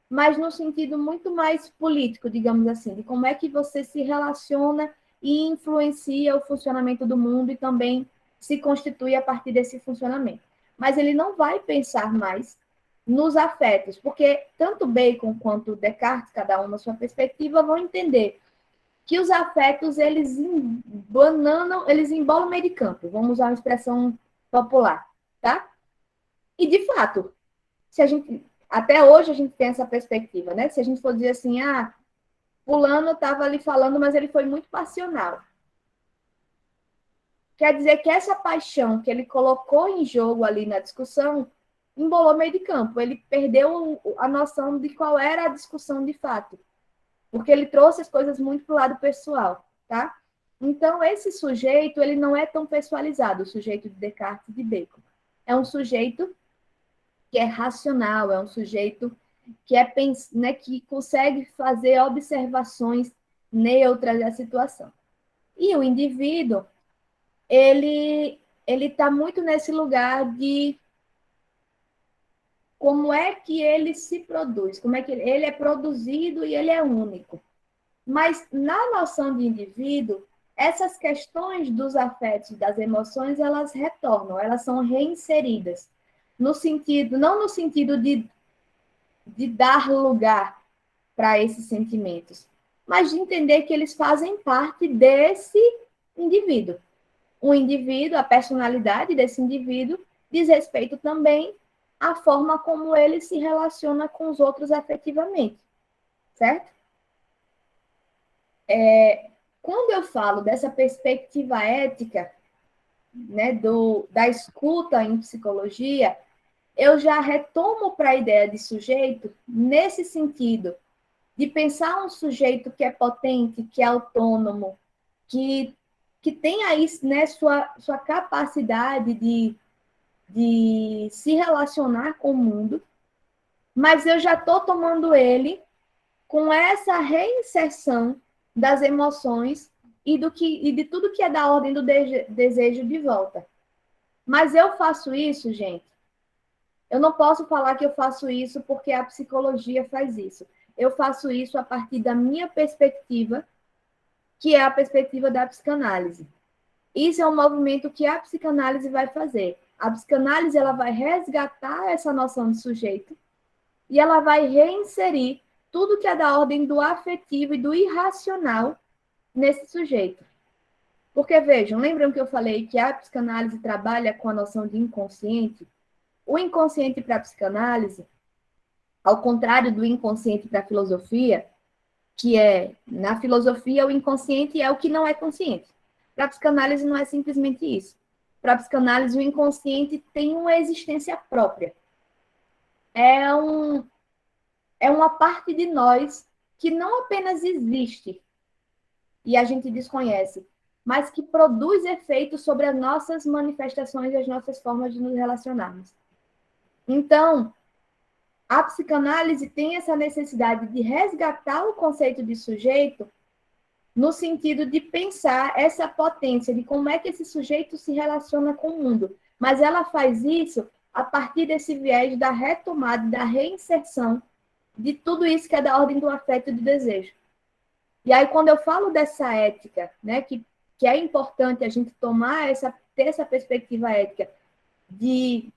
mas no sentido muito mais político, digamos assim, de como é que você se relaciona e influencia o funcionamento do mundo e também se constitui a partir desse funcionamento. Mas ele não vai pensar mais nos afetos, porque tanto Bacon quanto Descartes, cada um na sua perspectiva, vão entender que os afetos, eles embolam meio de campo, vamos usar uma expressão popular, tá? E, de fato, até hoje a gente tem essa perspectiva, né? Se a gente for dizer assim, fulano estava ali falando, mas ele foi muito passional. Quer dizer que essa paixão que ele colocou em jogo ali na discussão embolou meio de campo. Ele perdeu a noção de qual era a discussão de fato. Porque ele trouxe as coisas muito para o lado pessoal, tá? Então, esse sujeito, ele não é tão pessoalizado, o sujeito de Descartes e de Bacon. É um sujeito que é racional, é um sujeito que que consegue fazer observações neutras da situação. E o indivíduo, ele está muito nesse lugar de como é que ele se produz, como é que ele é produzido e ele é único. Mas na noção de indivíduo, essas questões dos afetos, das emoções, elas retornam, elas são reinseridas. Não no sentido de dar lugar para esses sentimentos, mas de entender que eles fazem parte desse indivíduo. O indivíduo, a personalidade desse indivíduo, diz respeito também à forma como ele se relaciona com os outros afetivamente, certo? Quando eu falo dessa perspectiva ética, né, da escuta em psicologia, eu já retomo para a ideia de sujeito nesse sentido, de pensar um sujeito que é potente, que é autônomo, que tem aí, né, sua capacidade de se relacionar com o mundo, mas eu já estou tomando ele com essa reinserção das emoções e de tudo que é da ordem do desejo de volta. Mas eu faço isso, gente. Eu não posso falar que eu faço isso porque a psicologia faz isso. Eu faço isso a partir da minha perspectiva, que é a perspectiva da psicanálise. Isso é um movimento que a psicanálise vai fazer. A psicanálise ela vai resgatar essa noção de sujeito e ela vai reinserir tudo que é da ordem do afetivo e do irracional nesse sujeito. Porque, vejam, lembram que eu falei que a psicanálise trabalha com a noção de inconsciente? O inconsciente para a psicanálise, ao contrário do inconsciente para a filosofia, que é, na filosofia, o inconsciente é o que não é consciente. Para a psicanálise não é simplesmente isso. Para a psicanálise, o inconsciente tem uma existência própria. É uma parte de nós que não apenas existe e a gente desconhece, mas que produz efeitos sobre as nossas manifestações e as nossas formas de nos relacionarmos. Então, a psicanálise tem essa necessidade de resgatar o conceito de sujeito no sentido de pensar essa potência de como é que esse sujeito se relaciona com o mundo. Mas ela faz isso a partir desse viés da retomada, da reinserção de tudo isso que é da ordem do afeto e do desejo. E aí, quando eu falo dessa ética, né, que é importante a gente ter essa perspectiva ética de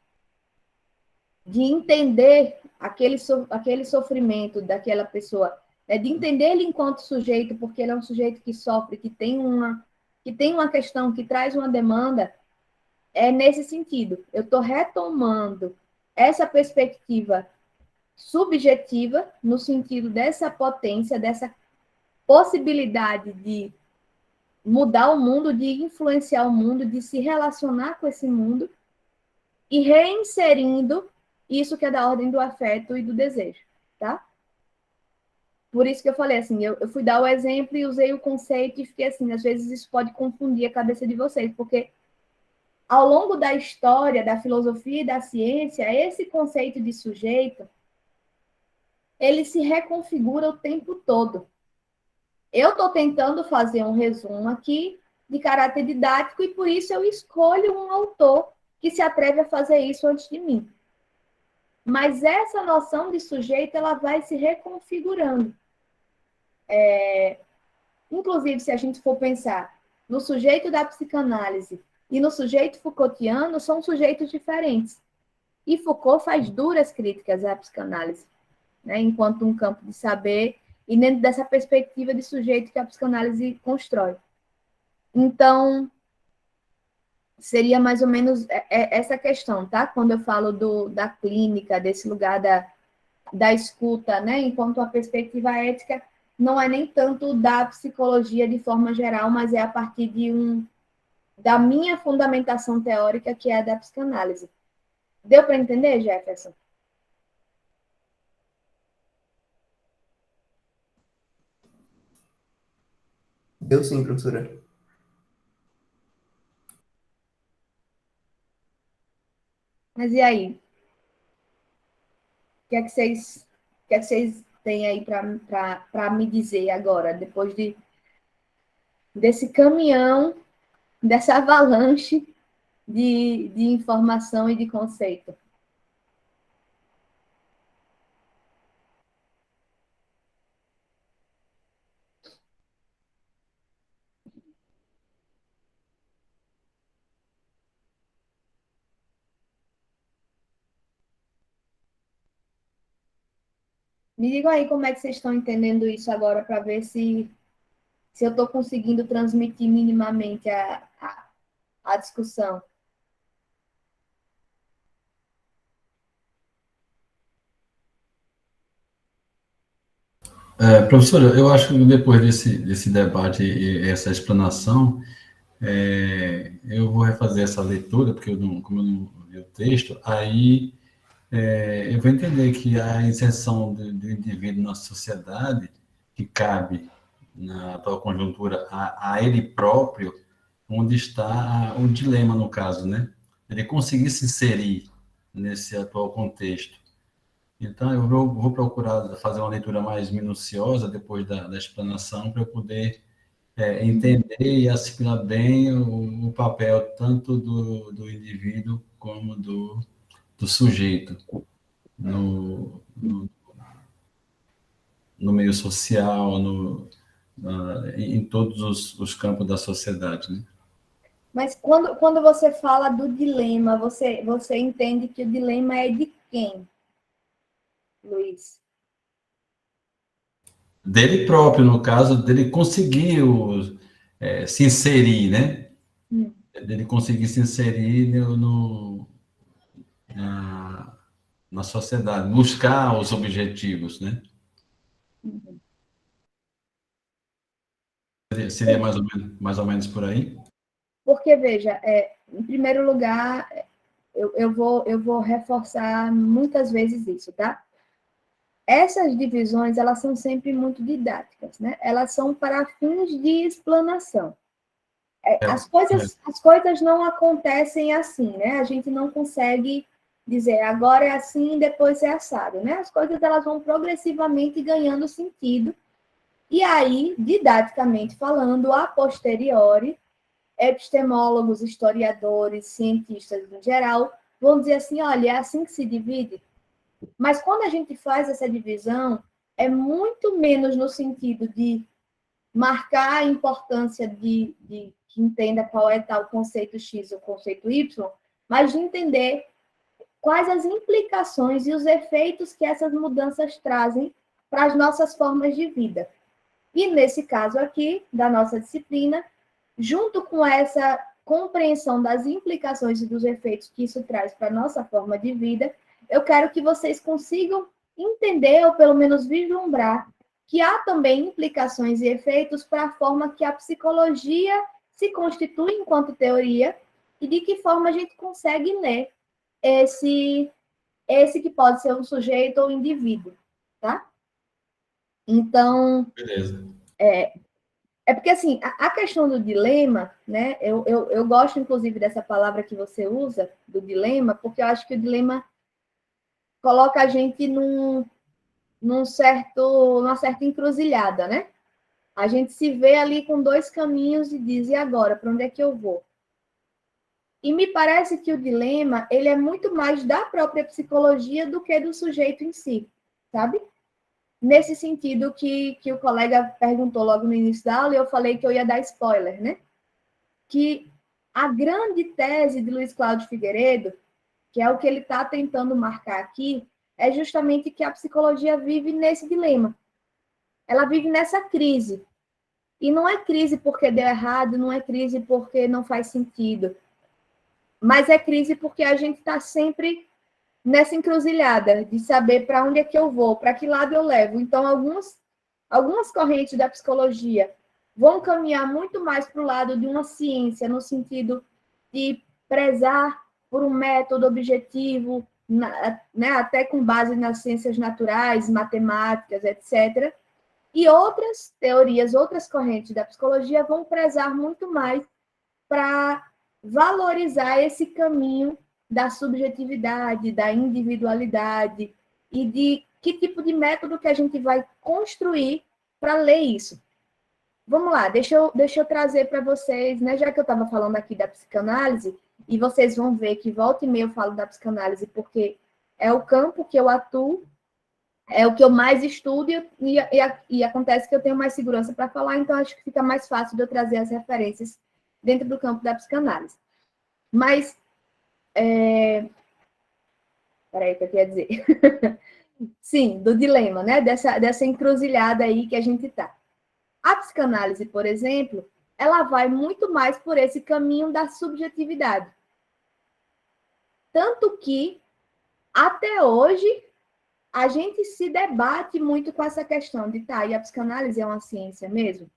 entender aquele sofrimento daquela pessoa, de entender ele enquanto sujeito, porque ele é um sujeito que sofre, que tem uma questão, que traz uma demanda, é nesse sentido. Eu estou retomando essa perspectiva subjetiva, no sentido dessa potência, dessa possibilidade de mudar o mundo, de influenciar o mundo, de se relacionar com esse mundo, e reinserindo isso que é da ordem do afeto e do desejo, tá? Por isso que eu falei assim, eu fui dar o exemplo e usei o conceito e fiquei assim, às vezes isso pode confundir a cabeça de vocês, porque ao longo da história, da filosofia e da ciência, esse conceito de sujeito, ele se reconfigura o tempo todo. Eu estou tentando fazer um resumo aqui de caráter didático e por isso eu escolho um autor que se atreve a fazer isso antes de mim. Mas essa noção de sujeito, ela vai se reconfigurando. Inclusive, se a gente for pensar no sujeito da psicanálise e no sujeito Foucaultiano, são sujeitos diferentes. E Foucault faz duras críticas à psicanálise, né, enquanto um campo de saber e dentro dessa perspectiva de sujeito que a psicanálise constrói. Então, seria mais ou menos essa questão, tá? Quando eu falo da clínica, desse lugar da escuta, né? Enquanto a perspectiva ética não é nem tanto da psicologia de forma geral, mas é a partir da minha fundamentação teórica, que é a da psicanálise. Deu para entender, Jefferson?
Deu sim, professora.
Mas e aí? O que é que vocês têm aí para me dizer agora, depois desse caminhão, dessa avalanche de informação e de conceito? Me digam aí como é que vocês estão entendendo isso agora, para ver se eu estou conseguindo transmitir minimamente a discussão.
Professora, eu acho que depois desse debate e essa explanação, eu vou refazer essa leitura, porque como eu não vi o texto, aí eu vou entender que a inserção do indivíduo na sociedade, que cabe na atual conjuntura a ele próprio, onde está o dilema, no caso, né? Ele conseguir se inserir nesse atual contexto. Então, eu vou procurar fazer uma leitura mais minuciosa depois da explanação, para eu poder entender e assimilar bem o papel tanto do indivíduo como do sujeito no meio social, em todos os campos da sociedade, né?
Mas quando você fala do dilema, você entende que o dilema é de quem, Luiz?
Dele próprio, no caso, dele conseguiu se inserir, né? Dele conseguir se inserir na sociedade, buscar os objetivos, né? Seria mais ou menos por aí?
Porque, veja, em primeiro lugar, eu vou reforçar muitas vezes isso, tá? Essas divisões, elas são sempre muito didáticas, né? Elas são para fins de explanação. As coisas não acontecem assim, né? A gente não consegue dizer agora é assim, depois é assado, né? As coisas elas vão progressivamente ganhando sentido. E aí, didaticamente falando, a posteriori, epistemólogos, historiadores, cientistas em geral, vão dizer assim, olha, é assim que se divide. Mas quando a gente faz essa divisão, é muito menos no sentido de marcar a importância de que entenda qual é tal conceito X ou conceito Y, mas de entender quais as implicações e os efeitos que essas mudanças trazem para as nossas formas de vida. E nesse caso aqui, da nossa disciplina, junto com essa compreensão das implicações e dos efeitos que isso traz para a nossa forma de vida, eu quero que vocês consigam entender, ou pelo menos vislumbrar, que há também implicações e efeitos para a forma que a psicologia se constitui enquanto teoria e de que forma a gente consegue ler esse que pode ser um sujeito ou um indivíduo, tá? Então,
Beleza.
É porque, assim, a questão do dilema, né? Eu gosto, inclusive, dessa palavra que você usa, do dilema, porque eu acho que o dilema coloca a gente numa certa encruzilhada, né? A gente se vê ali com dois caminhos e diz, e agora? Para onde é que eu vou? E me parece que o dilema, ele é muito mais da própria psicologia do que do sujeito em si, sabe? Nesse sentido que o colega perguntou logo no início da aula, e eu falei que eu ia dar spoiler, né? Que a grande tese de Luiz Cláudio Figueiredo, que é o que ele está tentando marcar aqui, é justamente que a psicologia vive nesse dilema. Ela vive nessa crise. E não é crise porque deu errado, não é crise porque não faz sentido, mas é crise porque a gente está sempre nessa encruzilhada de saber para onde é que eu vou, para que lado eu levo. Então, algumas correntes da psicologia vão caminhar muito mais para o lado de uma ciência, no sentido de prezar por um método objetivo, né, até com base nas ciências naturais, matemáticas, etc. E outras teorias, outras correntes da psicologia vão prezar muito mais para valorizar esse caminho da subjetividade, da individualidade e de que tipo de método que a gente vai construir para ler isso. Vamos lá, deixa eu trazer para vocês, né, já que eu estava falando aqui da psicanálise, e vocês vão ver que volta e meia eu falo da psicanálise porque é o campo que eu atuo, é o que eu mais estudo e acontece que eu tenho mais segurança para falar, então acho que fica mais fácil de eu trazer as referências dentro do campo da psicanálise. Mas, peraí, o que eu queria dizer? Sim, do dilema, né? Dessa encruzilhada aí que a gente está. A psicanálise, por exemplo, ela vai muito mais por esse caminho da subjetividade. Tanto que, até hoje, a gente se debate muito com essa questão de, tá, e a psicanálise é uma ciência mesmo?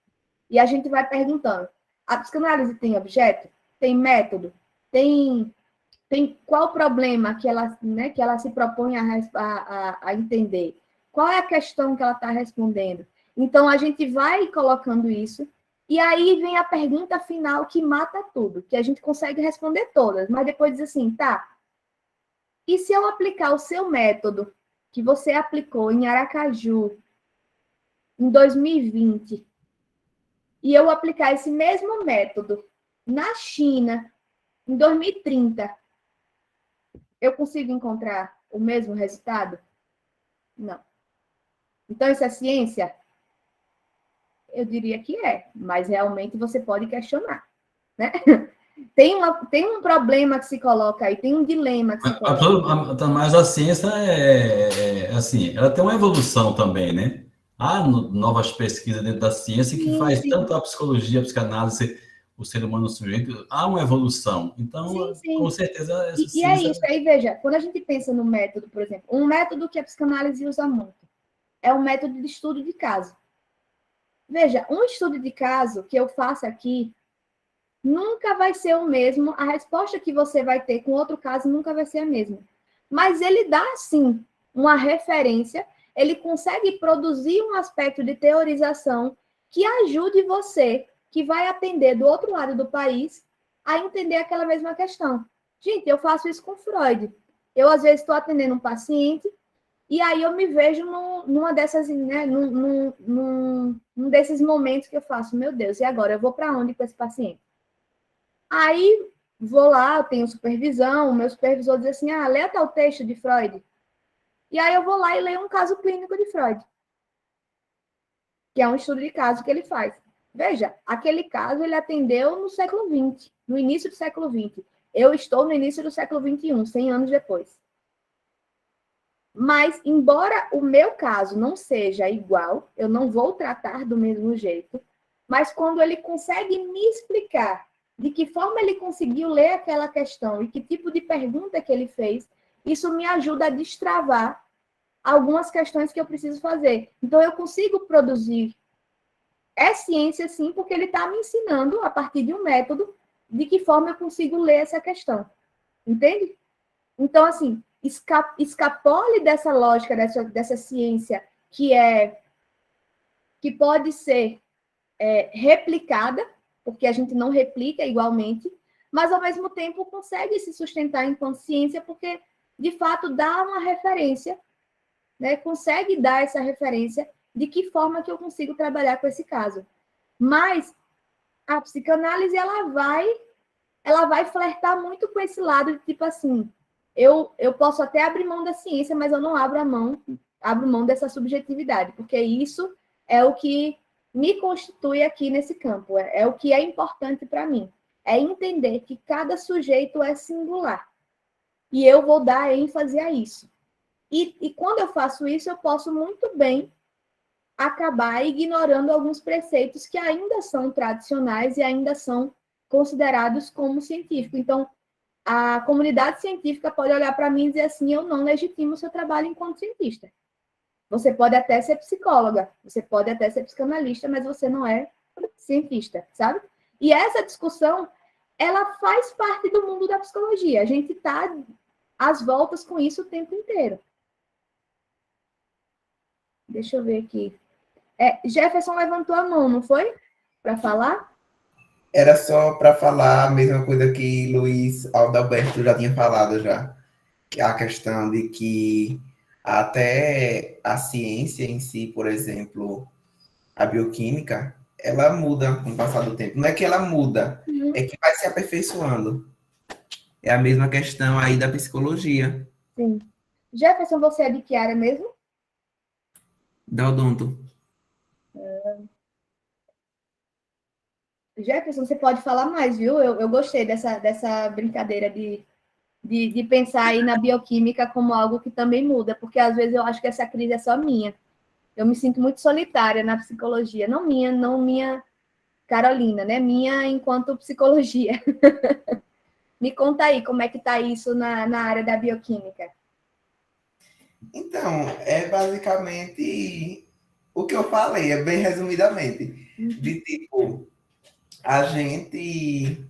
E a gente vai perguntando, a psicanálise tem objeto? Tem método? Tem qual o problema que ela se propõe a entender? Qual é a questão que ela está respondendo? Então, a gente vai colocando isso, e aí vem a pergunta final que mata tudo, que a gente consegue responder todas, mas depois diz assim, tá, e se eu aplicar o seu método que você aplicou em Aracaju em 2020, e eu aplicar esse mesmo método na China em 2030, eu consigo encontrar o mesmo resultado? Não. Então, isso é ciência? Eu diria que é, mas realmente você pode questionar, né? tem um problema que se coloca aí, tem um dilema que se coloca.
Mas a ciência assim, ela tem uma evolução também, né? Há novas pesquisas dentro da ciência que faz tanto a psicologia, a psicanálise, o ser humano sujeito, há uma evolução. Então, com certeza, essa
E
ciência...
é isso, aí veja, quando a gente pensa no método, por exemplo, um método que a psicanálise usa muito é o método de estudo de caso. Veja, um estudo de caso que eu faço aqui nunca vai ser o mesmo, a resposta que você vai ter com outro caso nunca vai ser a mesma. Mas ele dá, sim, uma referência, ele consegue produzir um aspecto de teorização que ajude você, que vai atender do outro lado do país, a entender aquela mesma questão. Gente, eu faço isso com Freud. Eu, às vezes, estou atendendo um paciente e aí eu me vejo numa dessas, né, num desses momentos que eu faço, meu Deus, e agora? Eu vou para onde com esse paciente? Aí, vou lá, eu tenho supervisão, o meu supervisor diz assim, lê tal texto de Freud. E aí eu vou lá e leio um caso clínico de Freud, que é um estudo de caso que ele faz. Veja, aquele caso ele atendeu no século XX, no início do século XX. Eu estou no início do século XXI, 100 anos depois. Mas, embora o meu caso não seja igual, eu não vou tratar do mesmo jeito, mas quando ele consegue me explicar de que forma ele conseguiu ler aquela questão e que tipo de pergunta que ele fez, isso me ajuda a destravar algumas questões que eu preciso fazer. Então, eu consigo produzir. É ciência, sim, porque ele está me ensinando, a partir de um método, de que forma eu consigo ler essa questão. Entende? Então, assim, escapole dessa lógica, dessa ciência que pode ser replicada, porque a gente não replica igualmente, mas, ao mesmo tempo, consegue se sustentar enquanto ciência, porque, de fato, dá uma referência, né? Consegue dar essa referência de que forma que eu consigo trabalhar com esse caso. Mas a psicanálise, ela vai flertar muito com esse lado de, tipo assim, eu posso até abrir mão da ciência, mas eu não abro mão dessa subjetividade, porque isso é o que me constitui aqui nesse campo, é o que é importante para mim. É entender que cada sujeito é singular. E eu vou dar ênfase a isso. E quando eu faço isso, eu posso muito bem acabar ignorando alguns preceitos que ainda são tradicionais e ainda são considerados como científicos. Então, a comunidade científica pode olhar para mim e dizer assim, eu não legitimo o seu trabalho enquanto cientista. Você pode até ser psicóloga, você pode até ser psicanalista, mas você não é cientista, sabe? E essa discussão, ela faz parte do mundo da psicologia. A gente está às voltas com isso o tempo inteiro. Deixa eu ver aqui. Jefferson levantou a mão, não foi? Para falar?
Era só para falar a mesma coisa que Luiz Adalberto já tinha falado já. A questão de que até a ciência em si, por exemplo, a bioquímica, ela muda com o passar do tempo. Não é que ela muda, é que vai se aperfeiçoando. É a mesma questão aí da psicologia.
Sim. Jefferson, você é de que área mesmo?
Da odonto.
Jefferson, você pode falar mais, viu? Eu gostei dessa brincadeira de pensar aí na bioquímica como algo que também muda, porque às vezes eu acho que essa crise é só minha. Eu me sinto muito solitária na psicologia. Não minha Carolina, né? Minha enquanto psicologia. Me conta aí, como é que está isso na área da bioquímica?
Então, é basicamente o que eu falei, é bem resumidamente. De tipo, a gente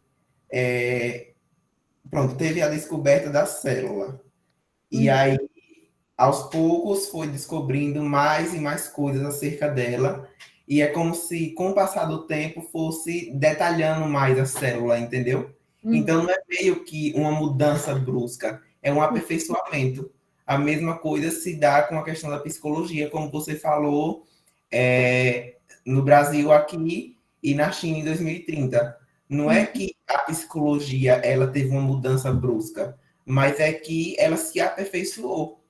pronto, teve a descoberta da célula. E aí, aos poucos, foi descobrindo mais e mais coisas acerca dela. E é como se, com o passar do tempo, fosse detalhando mais a célula, entendeu? Então, não é meio que uma mudança brusca, é um aperfeiçoamento. A mesma coisa se dá com a questão da psicologia, como você falou, no Brasil aqui e na China em 2030. Não é que a psicologia ela teve uma mudança brusca, mas é que ela se aperfeiçoou.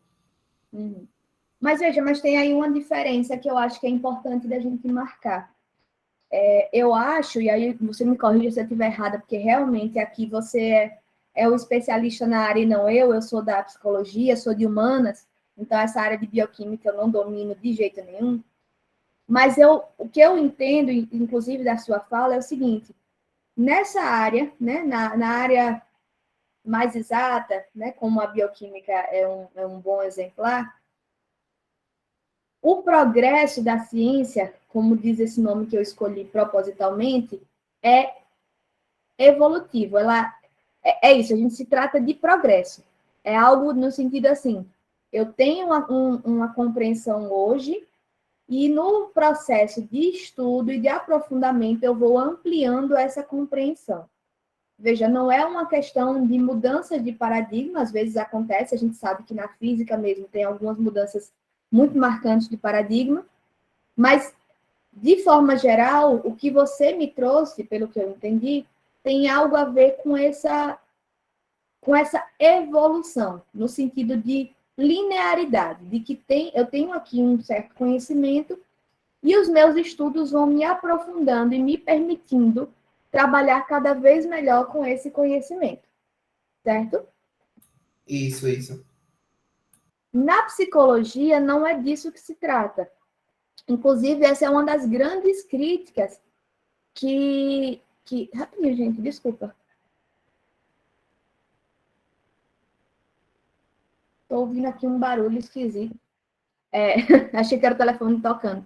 Mas veja, tem aí uma diferença que eu acho que é importante da gente marcar. Eu acho, e aí você me corrija se eu estiver errada, porque realmente aqui você é o especialista na área e não eu sou da psicologia, sou de humanas, então essa área de bioquímica eu não domino de jeito nenhum. Mas o que eu entendo, inclusive da sua fala, é o seguinte: nessa área, né, na área mais exata, né, como a bioquímica é um bom exemplar, o progresso da ciência, como diz esse nome que eu escolhi propositalmente, é evolutivo. É isso, a gente se trata de progresso. É algo no sentido assim, eu tenho uma compreensão hoje e no processo de estudo e de aprofundamento eu vou ampliando essa compreensão. Veja, não é uma questão de mudança de paradigma, às vezes acontece, a gente sabe que na física mesmo tem algumas mudanças muito marcantes de paradigma, mas, de forma geral, o que você me trouxe, pelo que eu entendi, tem algo a ver com essa evolução, no sentido de linearidade, de que eu tenho aqui um certo conhecimento e os meus estudos vão me aprofundando e me permitindo trabalhar cada vez melhor com esse conhecimento, certo?
Isso.
Na psicologia, não é disso que se trata. Inclusive, essa é uma das grandes críticas que... Rapidinho, gente, desculpa. Estou ouvindo aqui um barulho esquisito. Achei que era o telefone tocando.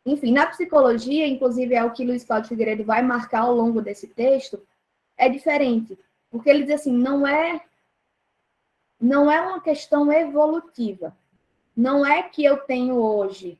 Enfim, na psicologia, inclusive é o que Luiz Cláudio Figueiredo vai marcar ao longo desse texto, é diferente. Porque ele diz assim, não é uma questão evolutiva. Não é que eu tenho hoje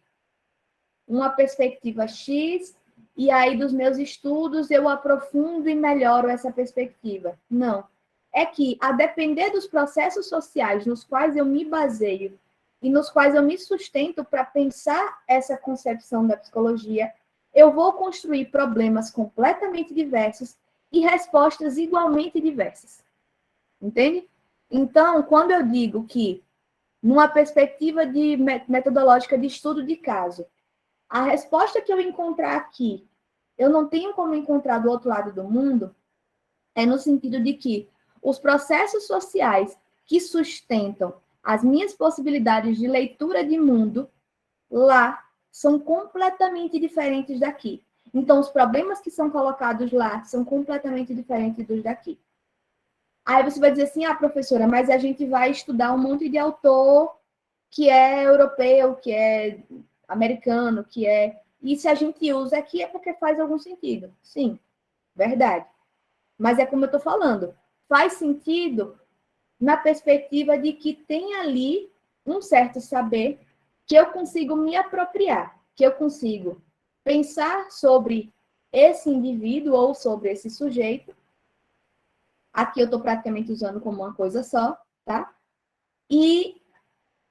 uma perspectiva X e aí dos meus estudos eu aprofundo e melhoro essa perspectiva. Não. É que, a depender dos processos sociais nos quais eu me baseio e nos quais eu me sustento para pensar essa concepção da psicologia, eu vou construir problemas completamente diversos e respostas igualmente diversas. Entende? Então, quando eu digo que, numa perspectiva de metodológica de estudo de caso, a resposta que eu encontrar aqui, eu não tenho como encontrar do outro lado do mundo, é no sentido de que os processos sociais que sustentam as minhas possibilidades de leitura de mundo, lá, são completamente diferentes daqui. Então, os problemas que são colocados lá são completamente diferentes dos daqui. Aí você vai dizer assim, professora, mas a gente vai estudar um monte de autor que é europeu, que é americano, que é... E se a gente usa aqui é porque faz algum sentido. Sim, verdade. Mas é como eu estou falando, faz sentido na perspectiva de que tem ali um certo saber que eu consigo me apropriar, que eu consigo pensar sobre esse indivíduo ou sobre esse sujeito. Aqui eu estou praticamente usando como uma coisa só, tá? E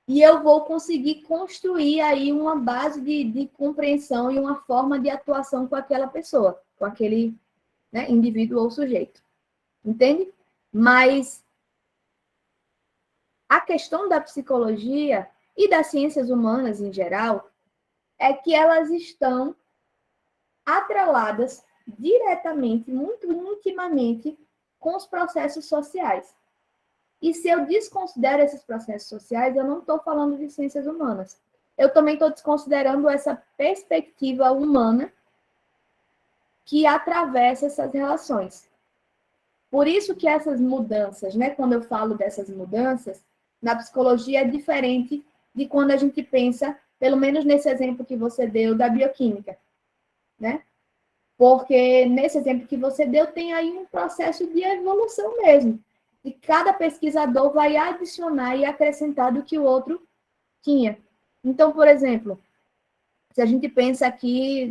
eu vou conseguir construir aí uma base de compreensão e uma forma de atuação com aquela pessoa, com aquele, né, indivíduo ou sujeito. Entende? Mas a questão da psicologia e das ciências humanas em geral é que elas estão atreladas diretamente, muito intimamente, com os processos sociais. E se eu desconsidero esses processos sociais, eu não estou falando de ciências humanas. Eu também estou desconsiderando essa perspectiva humana que atravessa essas relações. Por isso que essas mudanças, né, quando eu falo dessas mudanças, na psicologia é diferente de quando a gente pensa, pelo menos nesse exemplo que você deu da bioquímica, né? Porque nesse exemplo que você deu, tem aí um processo de evolução mesmo. E cada pesquisador vai adicionar e acrescentar do que o outro tinha. Então, por exemplo, se a gente pensa aqui,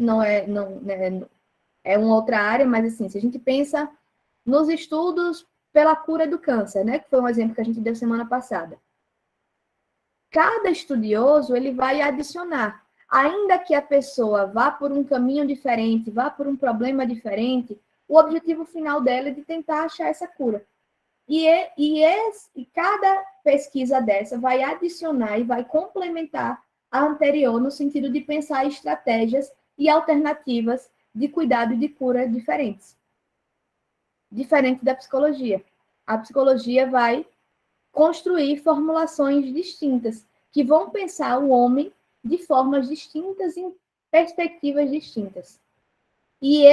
é uma outra área, mas assim, se a gente pensa nos estudos pela cura do câncer, né, que foi um exemplo que a gente deu semana passada. Cada estudioso, ele vai adicionar. Ainda que a pessoa vá por um caminho diferente, vá por um problema diferente, o objetivo final dela é de tentar achar essa cura. E cada pesquisa dessa vai adicionar e vai complementar a anterior no sentido de pensar estratégias e alternativas de cuidado e de cura diferentes. Diferente da psicologia. A psicologia vai construir formulações distintas, que vão pensar o homem de formas distintas, em perspectivas distintas. E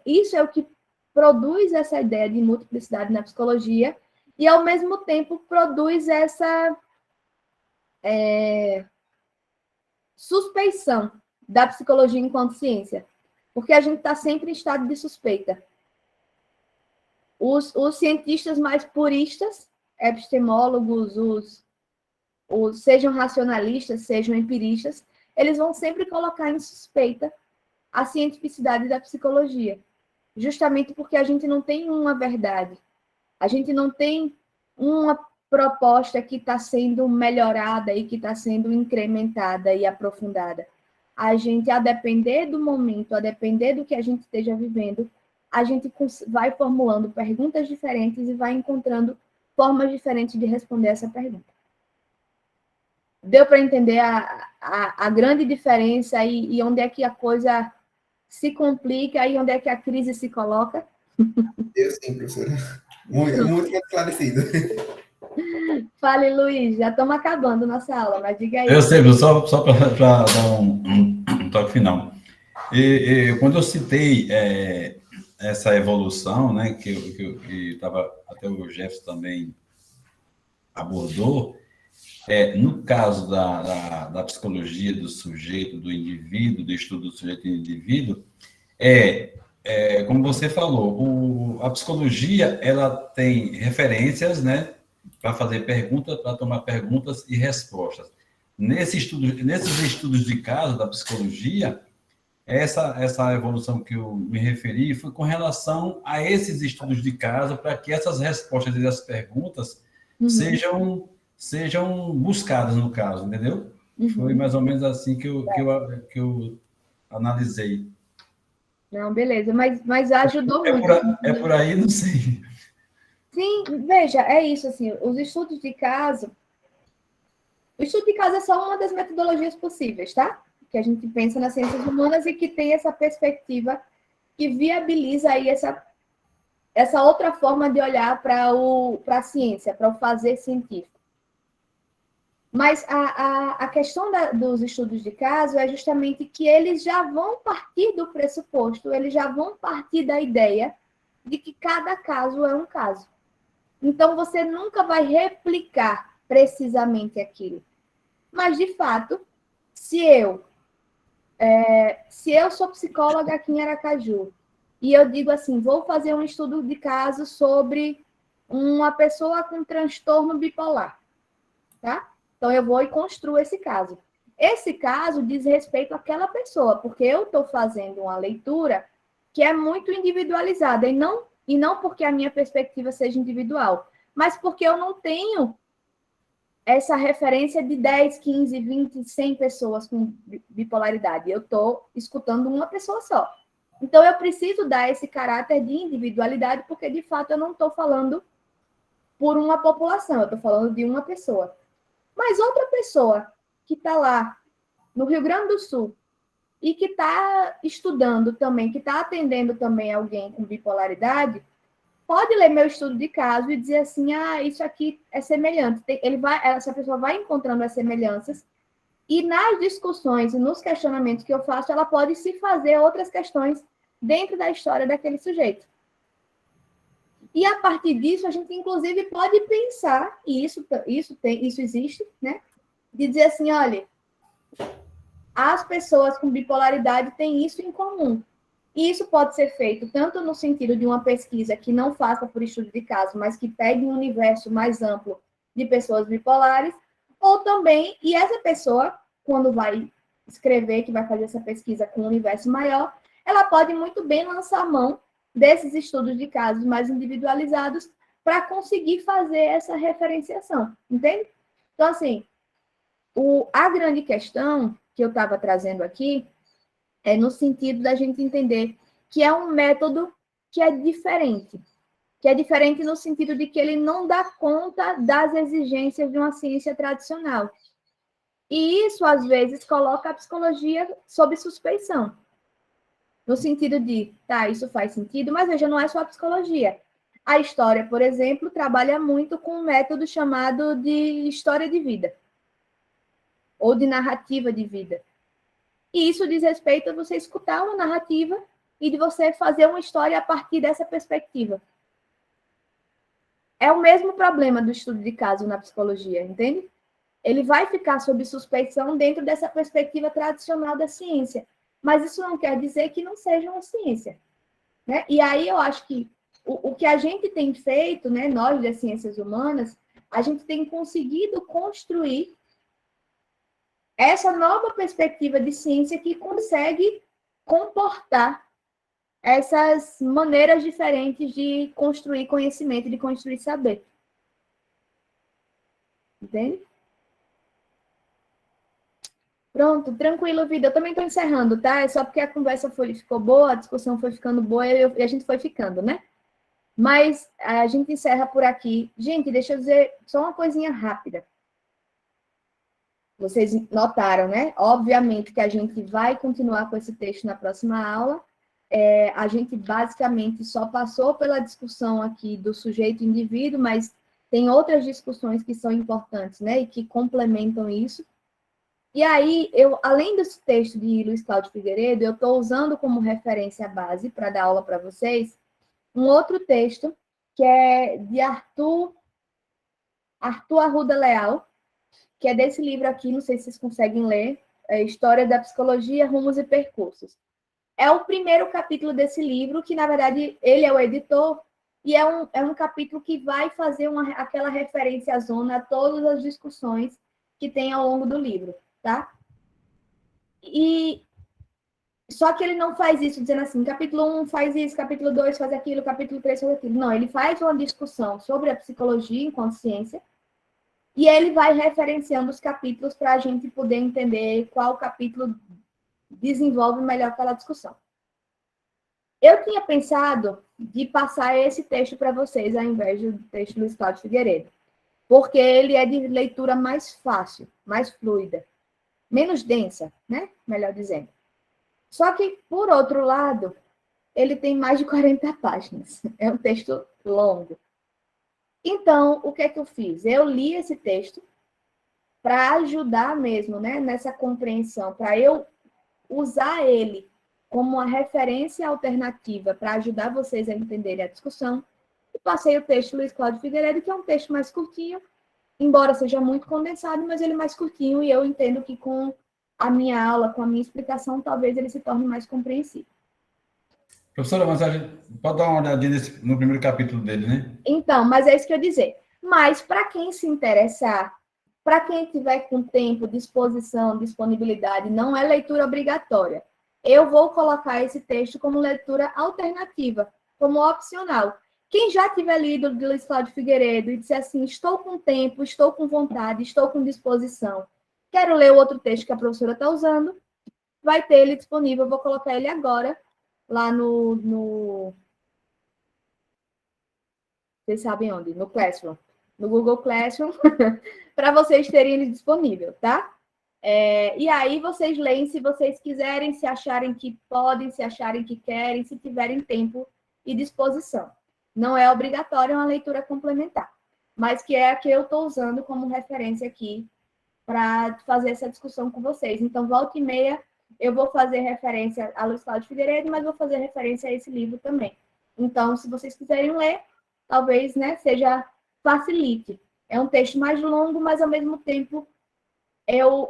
isso é o que produz essa ideia de multiplicidade na psicologia, e, ao mesmo tempo, produz essa suspeição da psicologia enquanto ciência, porque a gente está sempre em estado de suspeita. Os cientistas mais puristas, epistemólogos, sejam racionalistas, sejam empiristas, eles vão sempre colocar em suspeita a cientificidade da psicologia, justamente porque a gente não tem uma verdade, a gente não tem uma proposta que está sendo melhorada e que está sendo incrementada e aprofundada. A gente, a depender do momento, a depender do que a gente esteja vivendo, a gente vai formulando perguntas diferentes e vai encontrando formas diferentes de responder essa pergunta. Deu para entender a grande diferença e onde é que a coisa se complica e onde é que a crise se coloca?
Eu sim, professora. Muito esclarecido.
Fale, Luiz, já estamos acabando nossa aula, mas diga aí.
Eu sei, só para dar um toque final. Quando eu citei essa evolução, né, que tava, até o Jefferson também abordou, no caso da psicologia do sujeito, do indivíduo, do estudo do sujeito e do indivíduo, como você falou, a psicologia ela tem referências, né, para fazer perguntas, para tomar perguntas e respostas. Nesses estudos de caso da psicologia, essa evolução que eu me referi foi com relação a esses estudos de caso, para que essas respostas e as perguntas sejam buscadas no caso, entendeu? Foi mais ou menos assim que eu analisei.
Não, beleza, mas ajudou muito.
Por aí, não sei.
Sim, veja, é isso, assim, os estudos de caso... O estudo de caso é só uma das metodologias possíveis, tá? Que a gente pensa nas ciências humanas e que tem essa perspectiva que viabiliza aí essa outra forma de olhar para a ciência, para o fazer científico. Mas a questão dos estudos de caso é justamente que eles já vão partir do pressuposto, eles já vão partir da ideia de que cada caso é um caso. Então, você nunca vai replicar precisamente aquilo. Mas, de fato, se eu sou psicóloga aqui em Aracaju e eu digo assim, vou fazer um estudo de caso sobre uma pessoa com transtorno bipolar, tá? Então, eu vou e construo esse caso. Esse caso diz respeito àquela pessoa, porque eu estou fazendo uma leitura que é muito individualizada, e não porque a minha perspectiva seja individual, mas porque eu não tenho essa referência de 10, 15, 20, 100 pessoas com bipolaridade. Eu estou escutando uma pessoa só. Então, eu preciso dar esse caráter de individualidade, porque, de fato, eu não estou falando por uma população, eu estou falando de uma pessoa. Mas outra pessoa que está lá no Rio Grande do Sul e que está estudando também, que está atendendo também alguém com bipolaridade, pode ler meu estudo de caso e dizer assim, isso aqui é semelhante. Essa pessoa vai encontrando as semelhanças e nas discussões e nos questionamentos que eu faço, ela pode se fazer outras questões dentro da história daquele sujeito. E, a partir disso, a gente, inclusive, pode pensar, e isso existe, né? De dizer assim, olha, as pessoas com bipolaridade têm isso em comum. E isso pode ser feito tanto no sentido de uma pesquisa que não faça por estudo de caso, mas que pegue um universo mais amplo de pessoas bipolares, ou também, e essa pessoa, quando vai escrever, que vai fazer essa pesquisa com um universo maior, ela pode muito bem lançar mão desses estudos de casos mais individualizados para conseguir fazer essa referenciação, entende? Então, assim, a grande questão que eu estava trazendo aqui é no sentido da gente entender que é um método que é diferente no sentido de que ele não dá conta das exigências de uma ciência tradicional. E isso, às vezes, coloca a psicologia sob suspeição. no sentido de, tá, isso faz sentido, mas veja, não é só a psicologia. A história, por exemplo, trabalha muito com um método chamado de história de vida, ou de narrativa de vida. E isso diz respeito a você escutar uma narrativa e de você fazer uma história a partir dessa perspectiva. É o mesmo problema do estudo de caso na psicologia, entende? Ele vai ficar sob suspeição dentro dessa perspectiva tradicional da ciência. Mas isso não quer dizer que não seja uma ciência, né? E aí eu acho que o que a gente tem feito, né, nós das ciências humanas, a gente tem conseguido construir essa nova perspectiva de ciência que consegue comportar essas maneiras diferentes de construir conhecimento, de construir saber. Entende? Pronto, tranquilo, vida. Eu também estou encerrando, tá? É só porque a conversa ficou boa, a discussão foi ficando boa e a gente foi ficando, né? Mas a gente encerra por aqui. Gente, deixa eu dizer só uma coisinha rápida. Vocês notaram, né? Obviamente que a gente vai continuar com esse texto na próxima aula. A gente basicamente só passou pela discussão aqui do sujeito e indivíduo, mas tem outras discussões que são importantes, né? E que complementam isso. E aí, além desse texto de Luiz Cláudio Figueiredo, eu estou usando como referência base para dar aula para vocês um outro texto que é de Arthur Arruda Leal, que é desse livro aqui, não sei se vocês conseguem ler, História da Psicologia, Rumos e Percursos. É o primeiro capítulo desse livro, que, na verdade, ele é o editor, e é um capítulo que vai fazer aquela referência à zona a todas as discussões que tem ao longo do livro, tá? Só que ele não faz isso dizendo assim, capítulo 1 faz isso, capítulo 2 faz aquilo, capítulo 3 faz aquilo. Não, ele faz uma discussão sobre a psicologia enquanto ciência, e ele vai referenciando os capítulos para a gente poder entender qual capítulo desenvolve melhor aquela discussão. Eu tinha pensado de passar esse texto para vocês, ao invés do texto do Luiz Cláudio Figueiredo, porque ele é de leitura mais fácil, mais fluida, menos densa, né? Melhor dizendo. Só que, por outro lado, ele tem mais de 40 páginas. É um texto longo. Então, o que é que eu fiz? Eu li esse texto para ajudar mesmo, né, nessa compreensão, para eu usar ele como uma referência alternativa para ajudar vocês a entenderem a discussão. E passei o texto do Luiz Cláudio Figueiredo, que é um texto mais curtinho, embora seja muito condensado, mas ele é mais curtinho, e eu entendo que com a minha aula, com a minha explicação, talvez ele se torne mais compreensível.
Professora, mas a gente pode dar uma olhadinha no primeiro capítulo dele, né?
Então, mas é isso que eu ia dizer. Mas, para quem se interessar, para quem tiver com tempo, disposição, disponibilidade, não é leitura obrigatória. Eu vou colocar esse texto como leitura alternativa, como opcional. Quem já tiver lido de Luiz Cláudio Figueiredo e disser assim, estou com tempo, estou com vontade, estou com disposição, quero ler o outro texto que a professora está usando, vai ter ele disponível. Eu vou colocar ele agora lá no vocês sabem onde? No Classroom. No Google Classroom, para vocês terem ele disponível, tá? E aí vocês leem se vocês quiserem, se acharem que podem, se acharem que querem, se tiverem tempo e disposição. Não é obrigatório, é uma leitura complementar, mas que é a que eu estou usando como referência aqui para fazer essa discussão com vocês. Então, volta e meia, eu vou fazer referência a Luiz Cláudio Figueiredo, mas vou fazer referência a esse livro também. Então, se vocês quiserem ler, talvez, né, facilite. É um texto mais longo, mas, ao mesmo tempo,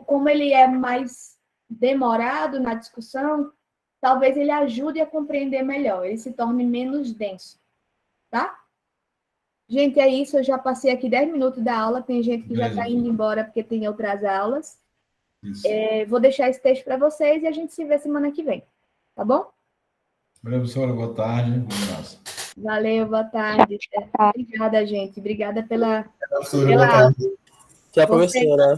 como ele é mais demorado na discussão, talvez ele ajude a compreender melhor, ele se torne menos denso, tá? Gente, é isso, eu já passei aqui 10 minutos da aula, tem gente que já está indo embora porque tem outras aulas. Vou deixar esse texto para vocês e a gente se vê semana que vem, tá bom?
Valeu, professora, boa tarde, um abraço.
Valeu, boa tarde. Obrigada, gente. Obrigada pela
aula.
Tchau, professora.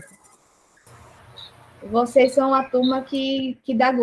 Vocês são a turma que dá gosto.